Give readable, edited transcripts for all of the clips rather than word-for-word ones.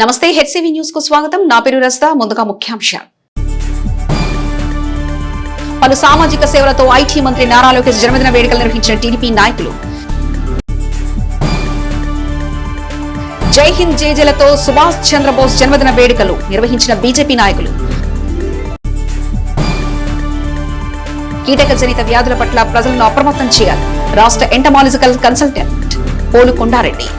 నమస్తే HCV news కు స్వాగతం. నా పేరు రస్తా. ముందుగా ముఖ్యాంశాలు. పలు సామాజిక సేవలతో ఐటీ మంత్రి నారా లోకేష్ జన్మదిన వేడుకలు నిర్వహించిన టీడీపీ నాయకులు. జై హింద్ జేజేలతో సుభాష్ చంద్రబోస్ జన్మదిన వేడుకలు నిర్వహించిన బీజేపీ నాయకులు. కీటక జనిత వ్యాధుల పట్ల ప్రజలను అప్రమత్తం చేయాలి. రాష్ట్ర ఎంటమాలజికల్ కన్సల్టెంట్ పోలు కొండారెడ్డి.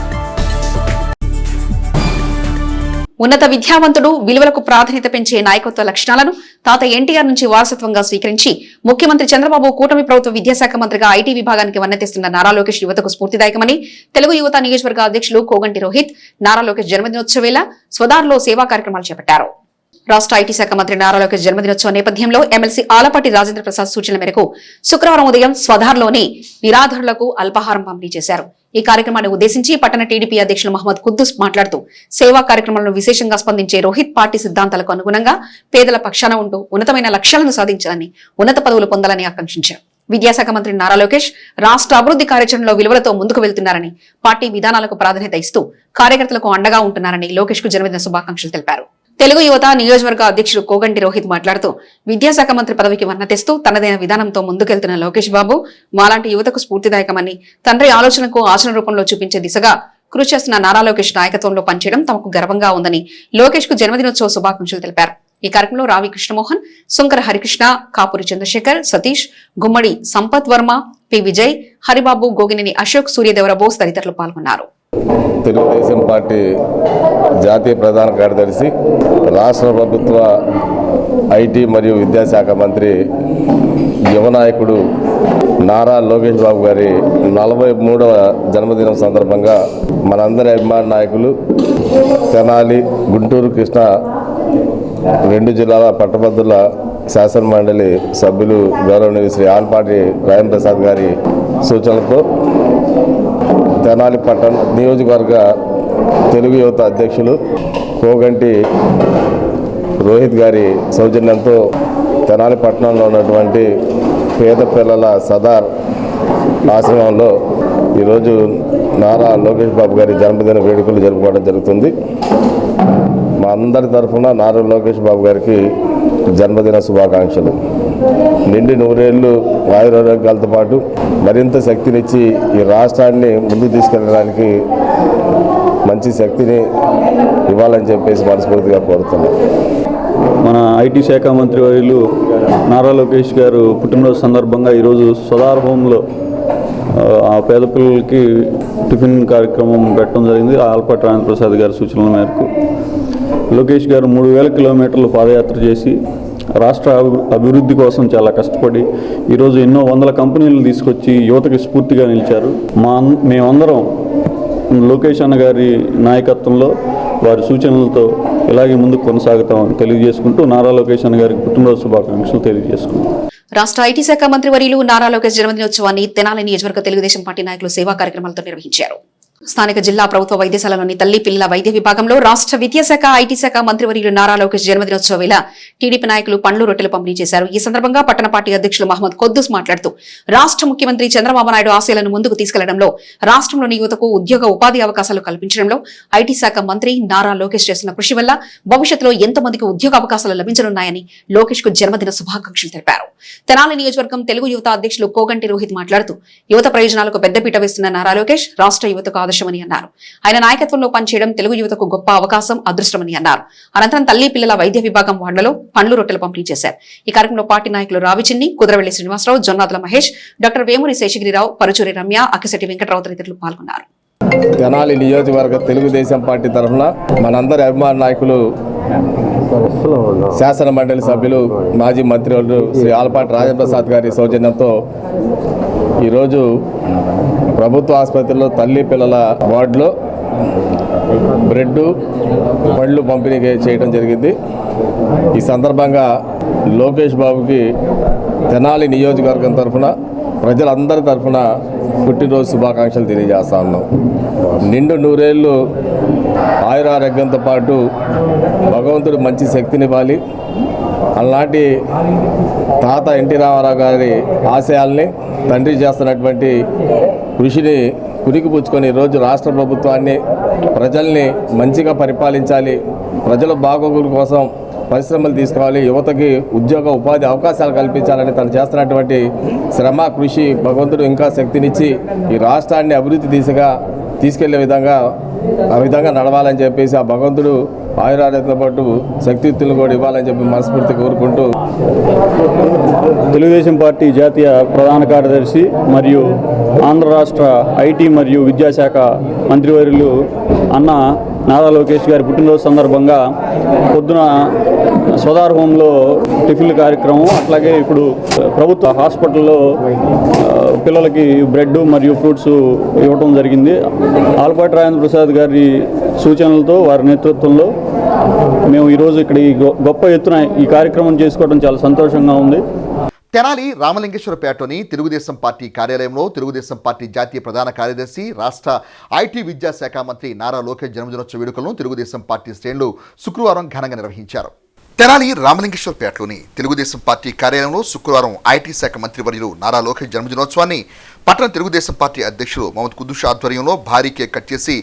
ఉన్నత విద్యావంతుడు, విలువలకు ప్రాధాన్యత పెంచే నాయకత్వ లక్షణాలను తాత ఎన్టీఆర్ నుంచి వారసత్వంగా స్వీకరించి ముఖ్యమంత్రి చంద్రబాబు కూటమి ప్రభుత్వ విద్యాశాఖ మంత్రిగా ఐటీ విభాగానికి వన్నెతెస్తున్న నారా లోకేష్ యువతకు స్ఫూర్తిదాయకమని తెలుగు యువత నియోజకవర్గ అధ్యక్షులు కోగంటి రోహిత్ నారా లోకేష్ జన్మదినోత్సవేళ స్వదార్లో సేవా కార్యక్రమాలు చేపట్టారు. రాష్ట్ర ఐటీ శాఖ మంత్రి నారా లోకేష్ జన్మదినోత్సవ నేపథ్యంలో ఎమ్మెల్సీ ఆలపాటి రాజేంద్ర ప్రసాద్ సూచనల మేరకు శుక్రవారం ఉదయం స్వధార్లోని నిరాధారులకు అల్పాహారం పంపిణీ చేశారు. ఈ కార్యక్రమాన్ని ఉద్దేశించి పట్టణ టీడీపీ అధ్యక్షులు మహమ్మద్ కుద్దూస్ మాట్లాడుతూ సేవా కార్యక్రమాలను విశేషంగా స్పందించే రోహిత్ పార్టీ సిద్ధాంతాలకు అనుగుణంగా పేదల పక్షాన ఉంటూ ఉన్నతమైన లక్ష్యాలను సాధించాలని, ఉన్నత పదవులు పొందాలని ఆకాంక్షించారు. విద్యాశాఖ మంత్రి నారా లోకేష్ రాష్ట్ర అభివృద్ధి కార్యాచరణలో విలువలతో ముందుకు వెళ్తున్నారని, పార్టీ విధానాలకు ప్రాధాన్యత ఇస్తూ కార్యకర్తలకు అండగా ఉంటున్నారని లోకేష్ కు జన్మదిన శుభాకాంక్షలు తెలిపారు. తెలుగు యువత నియోజకవర్గ అధ్యక్షుడు కోగంటి రోహిత్ మాట్లాడుతూ విద్యాశాఖ మంత్రి పదవికి వన్నెతెస్తూ తనదైన విధానంతో ముందుకెళ్తున్న లోకేష్ బాబు మాలాంటి యువతకు స్ఫూర్తిదాయకమని, తండ్రి ఆలోచనకు ఆచరణ రూపంలో చూపించే దిశగా కృషి చేస్తున్న నారా లోకేష్ నాయకత్వంలో పనిచేయడం తమకు గర్వంగా ఉందని లోకేష్ కు జన్మదినోత్సవ శుభాకాంక్షలు తెలిపారు. ఈ కార్యక్రమంలో రావి కృష్ణమోహన్, శంకర హరికృష్ణ, కాపూరి చంద్రశేఖర్, సతీష్, గుమ్మడి సంపత్ వర్మ, పి విజయ్, హరిబాబు, గోగినేని అశోక్, సూర్యదేవర బోస్ తదితరులు పాల్గొన్నారు. తెలుగుదేశం పార్టీ జాతీయ ప్రధాన కార్యదర్శి, రాష్ట్ర ప్రభుత్వ ఐటీ మరియు విద్యాశాఖ మంత్రి, యువ నాయకుడు నారా లోకేష్ బాబు గారి 43వ జన్మదినం సందర్భంగా మనందరి అభిమాన నాయకులు తెనాలి, గుంటూరు, కృష్ణా 2 జిల్లాల పట్టభద్రుల శాసన మండలి సభ్యులు గౌరవనీయులు శ్రీ ఆలపాటి రాజేంద్ర ప్రసాద్ గారి సూచనలతో తెనాలి పట్టణ నియోజకవర్గ తెలుగు యువత అధ్యక్షులు కోగంటి రోహిత్ గారి సౌజన్యంతో తెనాలి పట్టణంలో ఉన్నటువంటి పేద పిల్లల సదార్ ఆశ్రమంలో ఈరోజు నారా లోకేష్ బాబు గారి జన్మదిన వేడుకలు జరుపుకోవడం జరుగుతుంది. మా అందరి తరఫున నారా లోకేష్ బాబు గారికి జన్మదిన శుభాకాంక్షలు. నిండి 100 ఏళ్ళు ఆయురారోగ్యాలతో పాటు మరింత శక్తినిచ్చి ఈ రాష్ట్రాన్ని ముందుకు తీసుకెళ్ళడానికి మంచి శక్తిని ఇవ్వాలని చెప్పేసి మనస్ఫూర్తిగా కోరుతున్నాం. మన ఐటీ శాఖ మంత్రి వర్యులు నారా లోకేష్ గారు పుట్టినరోజు సందర్భంగా ఈరోజు సదార్ హోంలో ఆ పేద పిల్లలకి టిఫిన్ కార్యక్రమం పెట్టడం జరిగింది. ఆలపాటి రాజేంద్ర ప్రసాద్ గారి సూచనల మేరకు లోకేష్ గారు 3000 కిలోమీటర్లు పాదయాత్ర చేసి రాష్ట్ర అభివృద్ధి కోసం చాలా కష్టపడి ఈరోజు ఎన్నో వందల కంపెనీలను తీసుకొచ్చి యువతకి స్ఫూర్తిగా నిలిచారు. మేమందరం లోకేష్ అన్న గారి నాయకత్వంలో, వారి సూచనలతో ఇలాగే ముందుకు కొనసాగుతామని తెలియజేసుకుంటూ నారా లోకేష్ అన్న గారికి పుట్టినరోజు శుభాకాంక్షలు తెలియజేసుకుంటాం. రాష్ట్ర ఐటీ శాఖ మంత్రి వర్యులు నారా లోకేష్ జన్మదినోత్సవాన్ని తెనాలి నియోజకవర్గ తెలుగుదేశం పార్టీ నాయకులు సేవా కార్యక్రమాలతో నిర్వహించారు. స్థానిక జిల్లా ప్రభుత్వ వైద్యశాలలోని తల్లి పిల్లల వైద్య విభాగంలో రాష్ట్ర విద్యాశాఖ ఐటీ శాఖ మంత్రివర్యులు నారా లోకేష్ జన్మదినోత్సవ వేళ టీడీపీ నాయకులు పండ్లు రొట్టెలు పంపిణీ చేశారు. ఈ సందర్భంగా పట్టణ పార్టీ అధ్యక్షులు మహమ్మద్ కుద్దూస్ మాట్లాడుతూ రాష్ట్ర ముఖ్యమంత్రి చంద్రబాబు నాయుడు ఆశయాలను ముందుకు తీసుకెళ్లడంలో, రాష్ట్రంలోని యువతకు ఉద్యోగ ఉపాధి అవకాశాలు కల్పించడంలో ఐటీ శాఖ మంత్రి నారా లోకేష్ చేస్తున్న కృషి వల్ల భవిష్యత్తులో ఎంతో మందికి ఉద్యోగ అవకాశాలు లభించనున్నాయని లోకేష్ కు జన్మదిన శుభాకాంక్షలు తెలిపారు. తెనాలి నియోజకవర్గం తెలుగు యువత అధ్యక్షులు కోగంటి రోహిత్ మాట్లాడుతూ యువత ప్రయోజనాలకు పెద్దపీట వేస్తున్న నారా లోకేష్ రాష్ట్ర యువతకు ఆదర్శమని అన్నారు. ఆయన నాయకత్వంలో పనిచేయడం తెలుగు యువతకు గొప్ప అవకాశం, అదృష్టమని అన్నారు. అనంతరం తల్లి పిల్లల వైద్య విభాగం వార్డులలో పండ్లు రొట్టెలు పంపిణీ చేశారు. ఈ కార్యక్రమంలో పార్టీ నాయకులు రావిచిన్ని, కుదరవెల్లి శ్రీనివాసరావు, జొన్నాదుల మహేష్, డాక్టర్ వేమూరి శేషగిరిరావు, పరుచూరి రమ్య, అక్కిశెట్టి వెంకటరావు తదితరులు పాల్గొన్నారు. తెనాలి నియోజకవర్గ తెలుగుదేశం పార్టీ తరఫున మనందరి అభిమాన నాయకులు శాసన మండలి సభ్యులు మాజీ మంత్రివర్యులు శ్రీ ఆలపాటి రాజేంద్ర ప్రసాద్ గారి సౌజన్యంతో ఈరోజు ప్రభుత్వ ఆసుపత్రిలో తల్లి పిల్లల వార్డులో బ్రెడ్, పళ్ళు పంపిణీ చేయడం జరిగింది. ఈ సందర్భంగా లోకేష్ బాబుకి తెనాలి నియోజకవర్గం తరఫున, ప్రజలందరి తరఫున పుట్టినరోజు శుభాకాంక్షలు తెలియజేస్తా ఉన్నాం. నిండు 100 ఏళ్ళు ఆయురారోగ్యంతో పాటు భగవంతుడు మంచి శక్తినివ్వాలి. అలాంటి తాత ఎన్టీ రామారావు గారి ఆశయాల్ని తండ్రి చేస్తున్నటువంటి కృషిని పుచ్చుకొని ఈరోజు రాష్ట్ర ప్రభుత్వాన్ని ప్రజల్ని మంచిగా పరిపాలించాలి, ప్రజల బాగోగుల కోసం పరిశ్రమలు తీసుకోవాలి, యువతకి ఉద్యోగ ఉపాధి అవకాశాలు కల్పించాలని తను చేస్తున్నటువంటి శ్రమ కృషి భగవంతుడు ఇంకా శక్తినిచ్చి ఈ రాష్ట్రాన్ని అభివృద్ధి దిశగా తీసుకెళ్లే విధంగా నడవాలని చెప్పేసి ఆ భగవంతుడు ఆయురారోగ్యంతో పాటు శక్తియుక్తులను కూడా ఇవ్వాలని చెప్పి మనస్ఫూర్తి కోరుకుంటూ తెలుగుదేశం పార్టీ జాతీయ ప్రధాన కార్యదర్శి మరియు ఆంధ్ర రాష్ట్ర ఐటీ మరియు విద్యాశాఖ మంత్రివర్యులు అన్న నారా లోకేష్ గారి పుట్టినరోజు సందర్భంగా పొద్దున సోదార్ హోంలో టిఫిన్ల కార్యక్రమం, అట్లాగే ఇప్పుడు ప్రభుత్వ హాస్పిటల్లో పిల్లలకి బ్రెడ్ మరియు ఫ్రూట్స్ ఇవ్వడం జరిగింది. ఆలపాటి రాజేంద్ర ప్రసాద్ గారి సూచనలతో వారి నేతృత్వంలో మేము ఈరోజు ఇక్కడ ఈ గొప్ప ఎత్తున ఈ కార్యక్రమం చేసుకోవడం చాలా సంతోషంగా ఉంది. తెనాలి రామలింగేశ్వరపేటలోని తెలుగుదేశం పార్టీ కార్యాలయంలో తెలుగుదేశం పార్టీ జాతీయ ప్రధాన కార్యదర్శి రాష్ట్ర ఐటీ విద్యాశాఖ మంత్రి నారా లోకేష్ జన్మదినోత్సవ వేడుకలను తెలుగుదేశం పార్టీ శ్రేణులు శుక్రవారం ఘనంగా నిర్వహించారు. తెనాలి రామలింగేశ్వరపేటలోని తెలుగుదేశం పార్టీ కార్యాలయంలో శుక్రవారం ఐటీ శాఖ మంత్రివర్యులు నారా లోకేష్ జన్మదినోత్సవాన్ని పట్టణ తెలుగుదేశం పార్టీ అధ్యక్షులు మహమ్మద్ కుద్దూస్ ఆధ్వర్యంలో భారీ కేక్ కట్ చేసి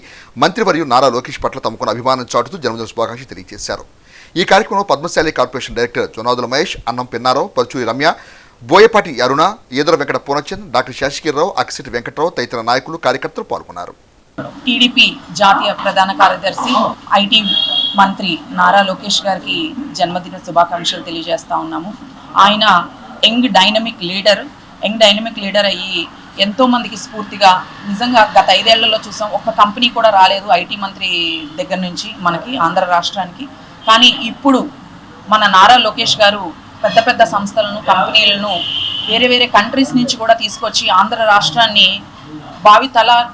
మంత్రివర్యులు నారా లోకేష్ పట్ల తమకున్న అభిమానం చాటుతూ జన్మదిన శుభాకాంక్షలు తెలియజేశారు. ఈ కార్యక్రమంలో పద్మశాలి కార్పొరేషన్ డైరెక్టర్ జొనాదుల మహేష్, అన్నం పిన్నారావు, పరుచూరి రమ్య, బోయపాటి అరుణ, ఈదర వెంకట పూర్ణచంద్, డాక్టర్ శాసకీరావు, అక్సిటి వెంకటరావు తదితర నాయకులు కార్యకర్తలు పాల్గొన్నారు. టీడీపీ జాతీయ ప్రధాన కార్యదర్శి ఐటీ మంత్రి నారా లోకేష్ గారికి జన్మదిన శుభాకాంక్షలు తెలియజేస్తా ఉన్నాము. ఆయన యంగ్ డైనమిక్ లీడర్ అయ్యి ఎంతో మందికి స్ఫూర్తిగా, నిజంగా గత 5 ఏళ్లలో చూసాం, ఒక్క కంపెనీ కూడా రాలేదు ఐటీ మంత్రి దగ్గర నుంచి మనకి ఆంధ్ర రాష్ట్రానికి. కానీ ఇప్పుడు మన నారా లోకేష్ గారు పెద్ద పెద్ద సంస్థలను, కంపెనీలను వేరే కంట్రీస్ నుంచి కూడా తీసుకొచ్చి ఆంధ్ర రాష్ట్రాన్ని భావి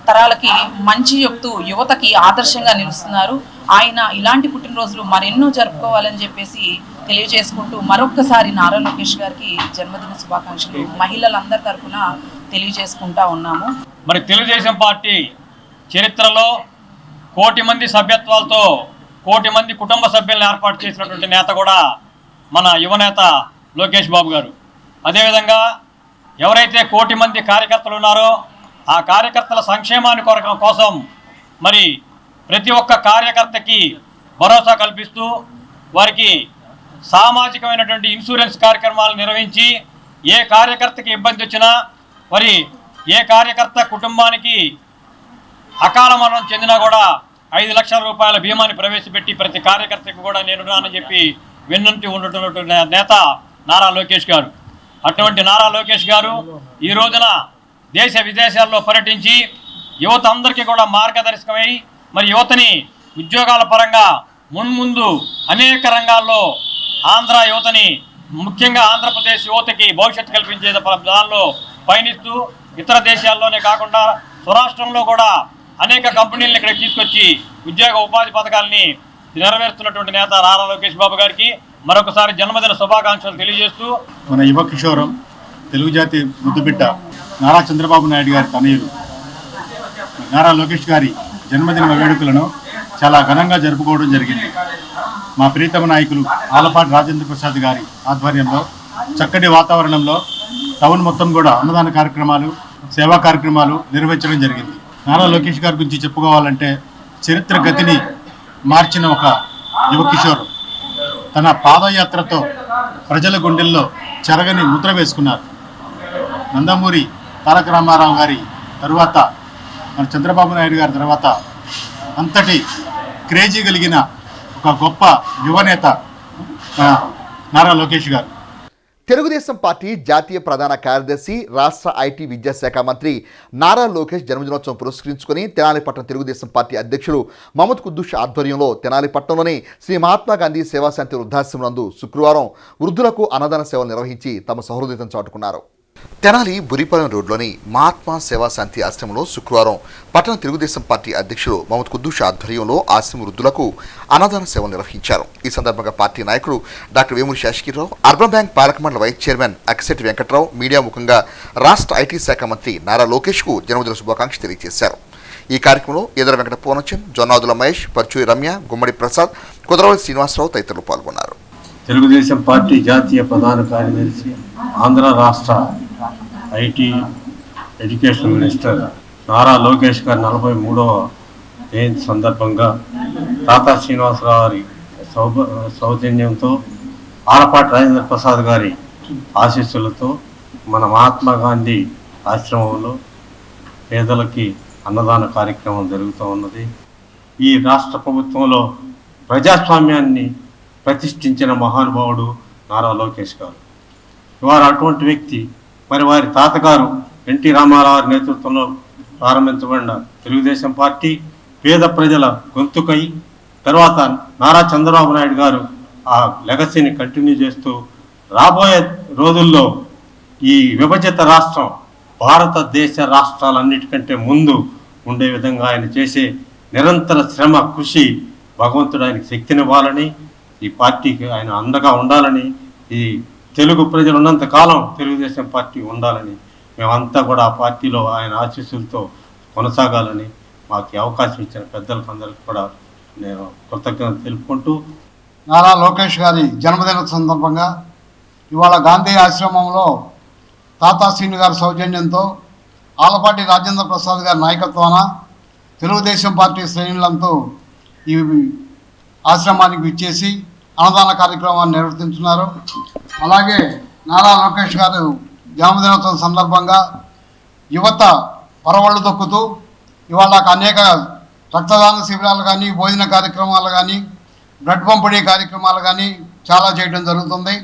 తరాలకి మంచి చెప్తూ యువతకి ఆదర్శంగా నిలుస్తున్నారు. ఆయన ఇలాంటి పుట్టినరోజులు మరెన్నో జరుపుకోవాలని చెప్పేసి తెలియజేసుకుంటూ మరొక్కసారి నారా లోకేష్ గారికి జన్మదిన శుభాకాంక్షలు మహిళలందరి తరఫున తెలియజేసుకుంటా ఉన్నాము. మరి తెలుగుదేశం పార్టీ చరిత్రలో 1 కోటి మంది సభ్యత్వాలతో 1 కోటి మంది కుటుంబ సభ్యులను ఏర్పాటు చేసినటువంటి నేత కూడా మన యువనేత లోకేష్ బాబు గారు. అదేవిధంగా ఎవరైతే 1 కోటి మంది కార్యకర్తలు ఉన్నారో ఆ కార్యకర్తల సంక్షేమాన్ని కోసం మరి ప్రతి ఒక్క కార్యకర్తకి భరోసా కల్పిస్తూ వారికి సామాజికమైనటువంటి ఇన్సూరెన్స్ కార్యక్రమాలు నిర్వహించి ఏ కార్యకర్తకి ఇబ్బంది వచ్చినా, మరి ఏ కార్యకర్త కుటుంబానికి అకాల మరణం చెందినా కూడా 5 లక్షల రూపాయల బీమాని ప్రవేశపెట్టి ప్రతి కార్యకర్తకు కూడా నేనున్నానని చెప్పి వెన్నుంటి ఉన్నటువంటి నేత నారా లోకేష్ గారు. అటువంటి నారా లోకేష్ గారు ఈ రోజున దేశ విదేశాల్లో పర్యటించి యువత అందరికీ కూడా మార్గదర్శకమై మరి యువతని ఉద్యోగాల పరంగా మున్ముందు అనేక రంగాల్లో ఆంధ్ర యువతని, ముఖ్యంగా ఆంధ్రప్రదేశ్ యువతకి భవిష్యత్తు కల్పించే దానిలో పయనిస్తూ ఇతర దేశాల్లోనే కాకుండా స్వరాష్ట్రంలో కూడా అనేక కంపెనీలను ఇక్కడికి తీసుకొచ్చి ఉద్యోగ ఉపాధి పథకాలని నెరవేరుస్తున్నటువంటి నేత నారా లోకేష్ బాబు గారికి మరొకసారి జన్మదిన శుభాకాంక్షలు తెలియజేస్తూ, మన యువ కిషోరం తెలుగు జాతి ముద్దుబిడ్డ నారా చంద్రబాబు నాయుడు గారి తనయులు నారా లోకేష్ గారి జన్మదిన వేడుకలను చాలా ఘనంగా జరుపుకోవడం జరిగింది. మా ప్రీతమ నాయకులు ఆలపాటి రాజేంద్ర ప్రసాద్ గారి ఆధ్వర్యంలో చక్కటి వాతావరణంలో టౌన్ మొత్తం కూడా అన్నదాన కార్యక్రమాలు, సేవా కార్యక్రమాలు నిర్వహించడం జరిగింది. నారా లోకేష్ గారి గురించి చెప్పుకోవాలంటే చరిత్ర గతిని మార్చిన ఒక యువ కిషోర్ తన పాదయాత్రతో ప్రజల గుండెల్లో చెరగని ముద్ర వేసుకున్నారు. నందమూరి తారక రామారావు గారి తరువాత మన చంద్రబాబు నాయుడు గారి తర్వాత అంతటి క్రేజీ కలిగిన ఒక గొప్ప యువనేత నారా లోకేష్ గారు. తెలుగుదేశం పార్టీ జాతీయ ప్రధాన కార్యదర్శి రాష్ట్ర ఐటీ విద్యాశాఖ మంత్రి నారా లోకేష్ జన్మదినోత్సవం పురస్కరించుకొని తెనాలి పట్టణ తెలుగుదేశం పార్టీ అధ్యక్షులు మహమ్మద్ కుద్దూస్ ఆధ్వర్యంలో తెనాలి పట్టణంలోని శ్రీ మహాత్మాగాంధీ సేవాశాంతి వృద్ధాశ్రమం నందు శుక్రవారం వృద్ధులకు అన్నదాన సేవలు నిర్వహించి తమ సహృదయతను చాటుకున్నారు. తెనాలి బురిపాలెం రోడ్లోని మహాత్మా సేవాశాంతి ఆశ్రమంలో శుక్రవారం పట్టణ తెలుగుదేశం పార్టీ అధ్యక్షులు మహమ్మద్ కుద్దూస్ ఆధ్వర్యంలో ఆశ్రమ వృద్ధులకు అన్నదాన సేవలు నిర్వహించారు. ఈ సందర్భంగా పార్టీ నాయకులు డాక్టర్ వేమూరి శాసకీరావు, అర్బన్ బ్యాంక్ పాలక మండలి వైస్ చైర్మన్ అక్సిటి వెంకటరావు మీడియా ముఖంగా రాష్ట్ర ఐటీ శాఖ మంత్రి నారా లోకేష్కు జన్మదిన శుభాకాంక్షలు తెలియజేశారు. ఈ కార్యక్రమంలో ఈదర వెంకట పూర్ణచంద్, జొన్నాదుల మహేష్, పరుచూరి రమ్య, గుమ్మడి ప్రసాద్, కుదరవల్లి శ్రీనివాసరావు తదితరులు పాల్గొన్నారు. తెలుగుదేశం పార్టీ జాతీయ ప్రధాన కార్యదర్శి, ఆంధ్ర రాష్ట్ర IT education minister Nara Lokesh గారి 43వ జయంతి సందర్భంగా తాతా శ్రీనివాసరావు గారి సౌజన్యంతో ఆలపాటి రాజేంద్ర ప్రసాద్ గారి ఆశీస్సులతో మన మహాత్మా గాంధీ ఆశ్రమంలో పేదలకి అన్నదాన కార్యక్రమం జరుగుతూ ఉన్నది. ఈ రాష్ట్ర ప్రభుత్వంలో ప్రజాస్వామ్యాన్ని ప్రతిష్ఠించిన మహానుభావుడు నారా లోకేష్ గారు. వారు అటువంటి వ్యక్తి. మరి వారి తాతగారు ఎన్టీ రామారావు నేతృత్వంలో ప్రారంభించబడిన తెలుగుదేశం పార్టీ పేద ప్రజల గొంతుకై, తర్వాత నారా చంద్రబాబు నాయుడు గారు ఆ లెగసీని కంటిన్యూ చేస్తూ రాబోయే రోజుల్లో ఈ విభజిత రాష్ట్రం భారతదేశ రాష్ట్రాలన్నిటికంటే ముందు ఉండే విధంగా ఆయన చేసే నిరంతర శ్రమ కృషి భగవంతుడు ఆయనకి శక్తినివ్వాలని, ఈ పార్టీకి ఆయన అండగా ఉండాలని, ఈ తెలుగు ప్రజలు ఉన్నంత కాలం తెలుగుదేశం పార్టీ ఉండాలని, మేమంతా కూడా ఆ పార్టీలో ఆయన ఆశీస్సులతో కొనసాగాలని మాకు అవకాశం ఇచ్చిన పెద్దలకు అందరికీ కూడా నేను కృతజ్ఞత తెలుపుకుంటూ, నారా లోకేష్ గారి జన్మదిన సందర్భంగా ఇవాళ గాంధీ ఆశ్రమంలో తాతా శ్రీని గారి సౌజన్యంతో ఆలపాటి రాజేంద్ర ప్రసాద్ గారి నాయకత్వాన తెలుగుదేశం పార్టీ శ్రేణులంతా ఈ ఆశ్రమానికి విచ్చేసి అన్నదాన కార్యక్రమాన్ని నిర్వర్తించున్నారు. అలాగే నారా లోకేష్ గారు జన్మదినోత్సవం సందర్భంగా యువత పరవళ్ళు తొక్కుతూ ఇవాళ అనేక రక్తదాన శిబిరాలు కానీ, భోజన కార్యక్రమాలు కానీ, బ్లడ్ పంపిణీ కార్యక్రమాలు కానీ చాలా చేయడం జరుగుతుంది.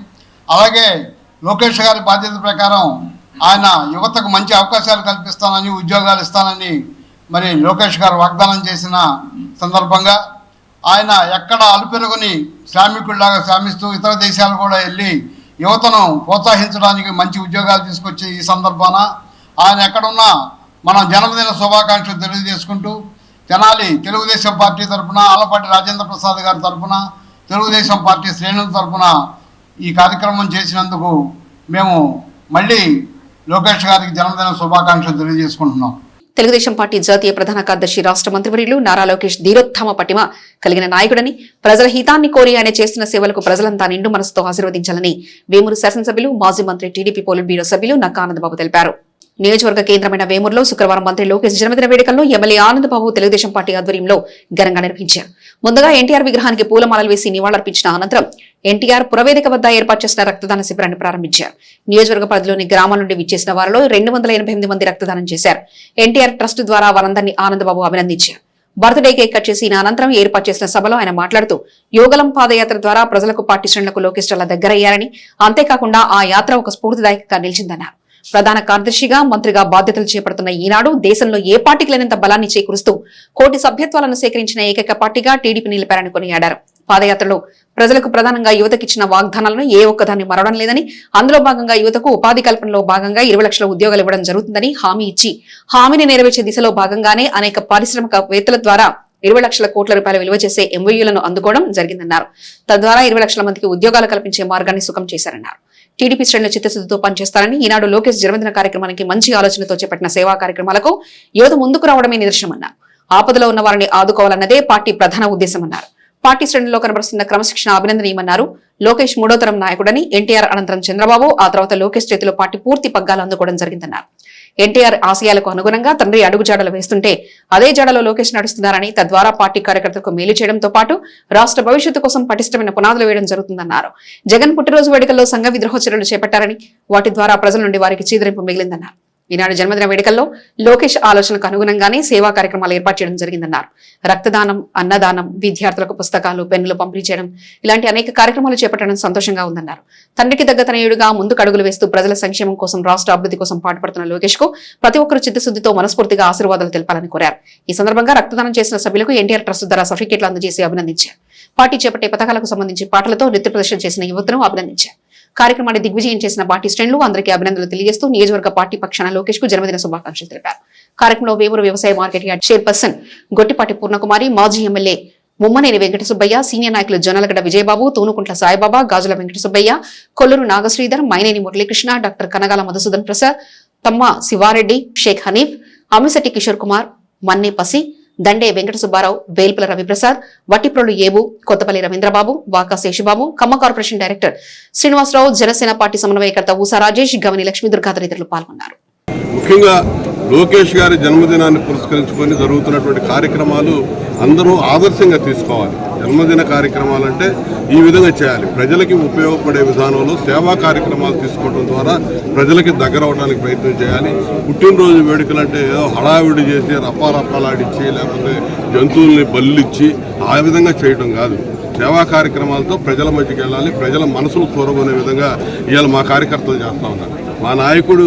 అలాగే లోకేష్ గారి బాధ్యత ప్రకారం ఆయన యువతకు మంచి అవకాశాలు కల్పిస్తానని, ఉద్యోగాలు ఇస్తానని మరి లోకేష్ గారు వాగ్దానం చేసిన సందర్భంగా ఆయన ఎక్కడ అలుపెరుగుని శ్రామికుల్లాగా శ్రమిస్తూ ఇతర దేశాలు కూడా వెళ్ళి యువతను ప్రోత్సహించడానికి మంచి ఉద్యోగాలు తీసుకొచ్చి ఈ సందర్భాన ఆయన ఎక్కడున్నా మనం జన్మదిన శుభాకాంక్షలు తెలియజేసుకుంటూ తెనాలి తెలుగుదేశం పార్టీ తరఫున, ఆలపాటి రాజేంద్ర ప్రసాద్ గారి తరఫున, తెలుగుదేశం పార్టీ శ్రేణుల తరఫున ఈ కార్యక్రమం చేసినందుకు మేము మళ్ళీ లోకేష్ గారికి జన్మదిన శుభాకాంక్షలు తెలియజేసుకుంటున్నాం. తెలుగుదేశం పార్టీ జాతీయ ప్రధాన కార్యదర్శి రాష్ట్ర మంత్రివర్యులు నారా లోకేష్ ధీరోత్తమ పటిమ కలిగిన నాయకుడని, ప్రజల హితాన్ని కోరి ఆయన చేస్తున్న సేవలకు ప్రజలంతా నిండు మనసుతో ఆశీర్వదించాలని వేమూరు శాసనసభ్యులు, మాజీ మంత్రి, టీడీపీ పోలిట్ బ్యూరో సభ్యులు నక్కా ఆనందబాబు తెలిపారు. నియోజకవర్గ కేంద్రమైన వేమూరులో శుక్రవారం మంత్రి లోకేష్ జన్మదిన వేడుకలను ఎమ్మెల్యే ఆనందబాబు తెలుగుదేశం పార్టీ ఆధ్వర్యంలో ఘనంగా నిర్వహించారు. ముందుగా ఎన్టీఆర్ విగ్రహానికి పూలమాలలు వేసి నివాళులర్పించిన అనంతరం ఎన్టీఆర్ పురవేదిక వద్ద ఏర్పాటు చేసిన రక్తదాన శిబిరాన్ని ప్రారంభించారు. నియోజకవర్గ పరిధిలోని గ్రామాల నుండి విచ్చేసిన వారిలో 288 మంది రక్తదానం చేశారు. ఎన్టీఆర్ ట్రస్ట్ ద్వారా వారందరినీ ఆనందబాబు అభినందించారు. బర్త్డే కేక్ కట్ చేసిన అనంతరం ఏర్పాటు చేసిన సభలో ఆయన మాట్లాడుతూ యోగలం పాదయాత్ర ద్వారా ప్రజలకు, పార్టీ శ్రేణులకు లోకేష్ చాలా దగ్గరయ్యారని, అంతేకాకుండా ఆ యాత్ర ఒక స్ఫూర్తిదాయకంగా నిలిచిందన్నారు. ప్రధాన కార్యదర్శిగా, మంత్రిగా బాధ్యతలు చేపడుతున్న ఈనాడు దేశంలో ఏ పార్టీకి లేనంత బలాన్ని చేకూరుస్తూ కోటి సభ్యత్వాలను సేకరించిన ఏకైక పార్టీగా టీడీపీ నిలిపారని కొనియాడారు. పాదయాత్రలో ప్రజలకు ప్రధానంగా యువతకిచ్చిన వాగ్దానాలను ఏ ఒక్కదాన్ని మరవడం లేదని, అందులో భాగంగా యువతకు ఉపాధి కల్పనలో భాగంగా 20 లక్షల ఉద్యోగాలు ఇవ్వడం జరుగుతుందని హామీ ఇచ్చి, హామీని నెరవేర్చే దిశలో భాగంగానే అనేక పారిశ్రామికవేత్తల ద్వారా 20 లక్షల కోట్ల రూపాయలు విలువ చేసే ఎంఓయూలను అందుకోవడం జరిగిందన్నారు. తద్వారా 20 లక్షల మందికి ఉద్యోగాలు కల్పించే మార్గాన్ని సుఖం చేశారన్నారు. టీడీపీ శ్రేణులు చిత్తశుద్ధితో పనిచేస్తారని, ఈనాడు లోకేష్ జన్మదిన కార్యక్రమానికి మంచి ఆలోచనతో చేపట్టిన సేవా కార్యక్రమాలకు యువత ముందుకు రావడమే నిదర్శనమన్నారు. ఆపదలో ఉన్న వారిని ఆదుకోవాలన్నదే పార్టీ ప్రధాన ఉద్దేశమన్నారు. పార్టీ శ్రేణుల్లో కనబరుస్తున్న క్రమశిక్షణ అభినందనీయమన్నారు. లోకేష్ 3వ తరం నాయకుడని, ఎన్టీఆర్ అనంతరం చంద్రబాబు, ఆ తర్వాత లోకేష్ చేతిలో పార్టీ పూర్తి పగ్గాలు అందుకోవడం జరిగిందన్నారు. ఎన్టీఆర్ ఆశయాలకు అనుగుణంగా తండ్రి అడుగుజాడలు వేస్తుంటే అదే జాడలో లోకేష్ నడుస్తున్నారని, తద్వారా పార్టీ కార్యకర్తలకు మేలు చేయడంతో పాటు రాష్ట్ర భవిష్యత్తు కోసం పటిష్టమైన పునాదులు వేయడం జరుగుతుందన్నారు. జగన్ పుట్టినరోజు వేడుకల్లో సంఘ విద్రోహ చర్యలు చేపట్టారని, వాటి ద్వారా ప్రజల నుండి వారికి చీదరింపు మిగిలిందన్నారు. ఈనాడు జన్మదిన వేడుకల్లో లోకేష్ ఆలోచనలకు అనుగుణంగానే సేవా కార్యక్రమాలు ఏర్పాటు చేయడం జరిగిందన్నారు. రక్తదానం, అన్నదానం, విద్యార్థులకు పుస్తకాలు, పెన్నులు పంపిణీ చేయడం ఇలాంటి అనేక కార్యక్రమాలు చేపట్టడం సంతోషంగా ఉందన్నారు. తండ్రికి దగ్గ తనయుడుగా ముందుకు అడుగులు వేస్తూ ప్రజల సంక్షేమం కోసం, రాష్ట్ర అభివృద్ధి కోసం పాటుపడుతున్న లోకేష్ కు ప్రతి ఒక్కరూ చిత్తశుద్ధితో మనస్ఫూర్తిగా ఆశీర్వాదాలు తెలపాలని కోరారు. ఈ సందర్భంగా రక్తదానం చేసిన సభ్యులకు ఎన్టీఆర్ ట్రస్ట్ ద్వారా సర్టిఫికెట్లు అందజేసి అభినందించారు. పార్టీ చేపట్టే పథకాలకు సంబంధించి పాటలతో నృత్య ప్రదర్శన చేసిన యువతను అభినందించారు. కార్యక్రమాన్ని దిగ్విజయం చేసిన పార్టీ శ్రేణులు అందరికీ అభినందనలు తెలియజేస్తూ నియోజకవర్గ పార్టీ పక్షాన లోకేష్ కు జన్మదిన శుభాకాంక్షలు తెలిపారు. కార్యక్రమంలో వేమూరు వ్యవసాయ market yard chairperson Gottipati Purnakumari, మాజీ ఎమ్మెల్యే ముమ్మనేని వెంకట సుబ్బయ్య, సీనియర్ నాయకులు Jonnalagadda Vijayababu, Thunukuntla Saibaba, Gajula Venkata Subbaiah, Kolluru Nagasridhar, Maineni Muralikrishna, doctor Kanagala Madhusudan Prasad, Thamma Sivareddy, Sheikh Hanif, Amisetti Kishore Kumar, Manne Pasi, Dande Venkata Subbarao, Velpula Raviprasad, Vattiprolu Yebu, Kothapalli Ravindrababu, Vaka Seshababu, Khamma corporation director Srinivasarao, Janasena party సమన్వయకర్త ఊసా రాజేష్, గవని లక్ష్మీ దుర్గా తదితరులు పాల్గొన్నారు. ముఖ్యంగా లోకేష్ గారి జన్మదినాన్ని పురస్కరించుకొని జరుగుతున్నటువంటి కార్యక్రమాలు అందరూ ఆదర్శంగా తీసుకోవాలి. జన్మదిన కార్యక్రమాలు అంటే ఈ విధంగా చేయాలి. ప్రజలకి ఉపయోగపడే విధానంలో సేవా కార్యక్రమాలు తీసుకోవడం ద్వారా ప్రజలకి దగ్గర అవడానికి ప్రయత్నం చేయాలి. పుట్టినరోజు వేడుకలు అంటే ఏదో హడావిడి చేసి రప్పాలాడిచ్చి లేకపోతే జంతువుల్ని బలిచ్చి ఆ విధంగా చేయడం కాదు. సేవా కార్యక్రమాలతో ప్రజల మధ్యకి వెళ్ళాలి. ప్రజల మనసులు చూరగొనే విధంగా ఇవాళ మా కార్యకర్తలు చేస్తూ ఉన్నారు. మా నాయకుడు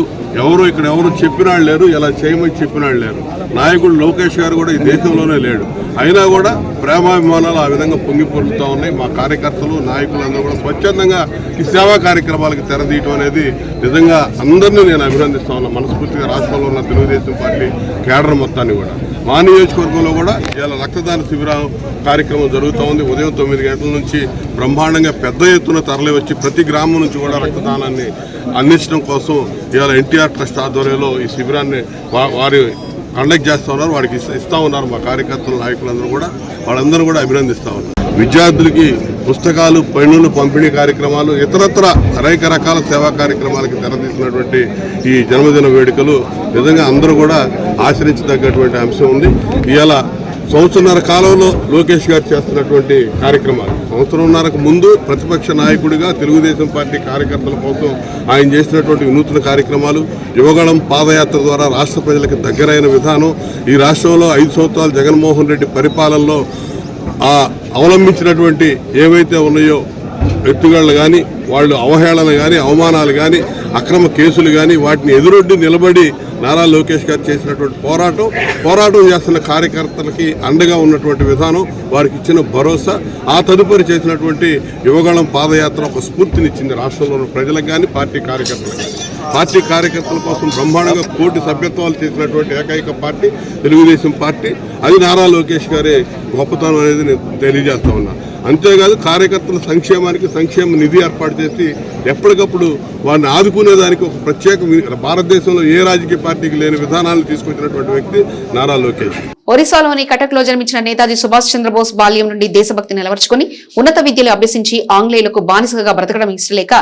ఇక్కడ ఎవరు చెప్పినాళ్ళు లేరు, ఇలా చేయమని చెప్పినాళ్ళు లేరు. నాయకుడు లోకేష్ గారు కూడా ఈ దేశంలోనే లేడు. అయినా కూడా ప్రేమాభిమానాలు ఆ విధంగా పొంగి పొరులుతూ ఉన్నాయి. మా కార్యకర్తలు నాయకులందరూ కూడా స్వచ్ఛందంగా ఈ సేవా కార్యక్రమాలకు తెరదీయటం అనేది నిజంగా అందరినీ నేను అభినందిస్తా ఉన్నా. మనస్ఫూర్తిగా రాష్ట్రంలో ఉన్న తెలుగుదేశం పార్టీ కేడర్ మొత్తాన్ని కూడా. మా నియోజకవర్గంలో కూడా ఇవాళ రక్తదాన శిబిరం కార్యక్రమం జరుగుతూ ఉంది. ఉదయం 9 గంటల నుంచి బ్రహ్మాండంగా పెద్ద ఎత్తున తరలి వచ్చి ప్రతి గ్రామం నుంచి కూడా రక్తదానాన్ని అందించడం కోసం ఇవాళ ఎన్టీఆర్ ట్రస్ట్ ఆధ్వర్యంలో ఈ శిబిరాన్ని వారి కండక్ట్ చేస్తూ ఉన్నారు. వాడికి ఇస్తూ ఉన్నారు. మా కార్యకర్తలు నాయకులందరూ కూడా వాళ్ళందరూ కూడా అభినందిస్తూ ఉన్నారు. విద్యార్థులకి పుస్తకాలు, పెన్నులు పంపిణీ కార్యక్రమాలు, ఇతరత్ర అనేక రకాల సేవా కార్యక్రమాలకి తెరతీసినటువంటి ఈ జన్మదిన వేడుకలు నిజంగా అందరూ కూడా ఆచరించదగ్గటువంటి అంశం ఉంది. ఇవాళ సంవత్సరన్నర కాలంలో లోకేష్ గారు చేస్తున్నటువంటి కార్యక్రమాలు, సంవత్సరంన్నరకు ముందు ప్రతిపక్ష నాయకుడిగా తెలుగుదేశం పార్టీ కార్యకర్తల కోసం ఆయన చేసినటువంటి వినూత్న కార్యక్రమాలు, యువగళం పాదయాత్ర ద్వారా రాష్ట్ర ప్రజలకు దగ్గరైన విధానం, ఈ రాష్ట్రంలో 5 సంవత్సరాలు జగన్మోహన్ రెడ్డి పరిపాలనలో అవలంబించినటువంటి ఏవైతే ఉన్నాయో ఎత్తుగడలు కానీ, వాళ్ళు అవహేళన కానీ, అవమానాలు కానీ, అక్రమ కేసులు కానీ, వాటిని ఎదురొడ్డి నిలబడి నారా లోకేష్ గారు చేసినటువంటి పోరాటం చేస్తున్న కార్యకర్తలకి అండగా ఉన్నటువంటి విధానం, వారికి ఇచ్చిన భరోసా, ఆ తదుపరి చేసినటువంటి యువగళం పాదయాత్ర ఒక స్ఫూర్తినిచ్చింది రాష్ట్రంలో ఉన్న ప్రజలకు కానీ, పార్టీ కార్యకర్తలకు కానీ. పార్టీ కార్యకర్తల కోసం బ్రహ్మాండంగా 1 కోటి సభ్యత్వాలు చేసినటువంటి ఏకైక పార్టీ తెలుగుదేశం పార్టీ. అది నారా లోకేష్ గారి గొప్పతనం అనేది నేను తెలియజేస్తా ఉన్నా. అంతేకాదు కార్యకర్తల సంక్షేమానికి సంక్షేమ నిధి ఏర్పాటు చేసి ఎప్పటికప్పుడు వారిని ఆదుకునేదానికి ఒక ప్రత్యేక భారతదేశంలో ఏ రాజకీయ పార్టీకి లేని విధానాలను తీసుకొచ్చినటువంటి వ్యక్తి నారా లోకేష్. ఒరిస్సాలోని కటక్లో జన్మించిన నేతాజీ సుభాష్ చంద్రబోస్ బాల్యం నుండి దేశభక్తిని నిలవర్చుకుని ఉన్నత విద్యలు అభ్యసించి ఆంగ్లేయులకు బానిసగా బ్రతకడం ఇష్టలేక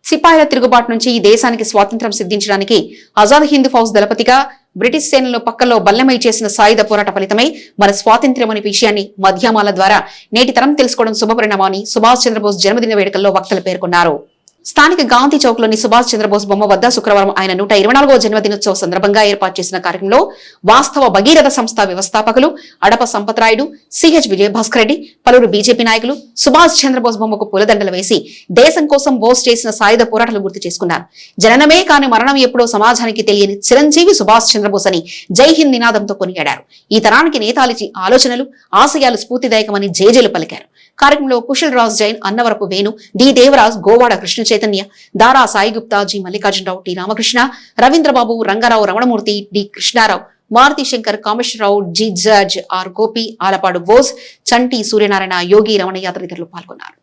సిపాయిల తిరుగుబాటు నుంచి ఈ దేశానికి స్వాతంత్ర్యం సిద్ధించడానికి ఆజాద్ హింద్ ఫౌజ్ దళపతిగా బ్రిటిష్ సేనలో పక్కల్లో బల్లమై చేసిన సాయుధ పోరాట ఫలితమై మన స్వాతంత్ర్యం అనే విషయాన్ని మాధ్యమాల ద్వారా నేటి తరం తెలుసుకోవడం శుభపరిణామని సుభాష్ చంద్రబోస్ జన్మదిన వేడుకల్లో వక్తలు పేర్కొన్నారు. స్థానిక గాంధీ చౌక్ లోని సుభాష్ చంద్రబోస్ బొమ్మ వద్ద శుక్రవారం ఆయన 124వ జన్మదినోత్సవ సందర్భంగా ఏర్పాటు చేసిన కార్యక్రమంలో వాస్తవ భగీరథ సంస్థ వ్యవస్థాపకులు అడప సంపత్రాయుడు, సిహెచ్ విజయభాస్కర్ రెడ్డి, పలువురు బీజేపీ నాయకులు సుభాష్ చంద్రబోస్ బొమ్మకు పూలదండలు వేసి దేశం కోసం బోస్ చేసిన సాయుధ పోరాటాలు గుర్తు చేసుకున్నారు. జననమే కాని మరణం ఎప్పుడో సమాజానికి తెలియని చిరంజీవి సుభాష్ చంద్రబోస్ అని జై హింద్ నినాదంతో కొనియాడారు. ఈ తరానికి నేతాలిచి ఆలోచనలు, ఆశయాలు స్ఫూర్తిదాయకమని జేజేలు పలికారు. కార్యక్రమంలో Kushal Raj Jain, Annavarapu Venu, D Devaraj, Govada Krishna Chaitanya, Dara Sai Gupta, G Mallikarjunarao, T Ramakrishna, Ravindrababu, Rangarao, Ramanamurthy, D Krishnarao, Maruthi Shankar, Kameswararao, G judge, R Gopi, Alapadu Bose, Chanti Suryanarayana, Yogi Ramanaiah తదితరులు పాల్గొన్నారు.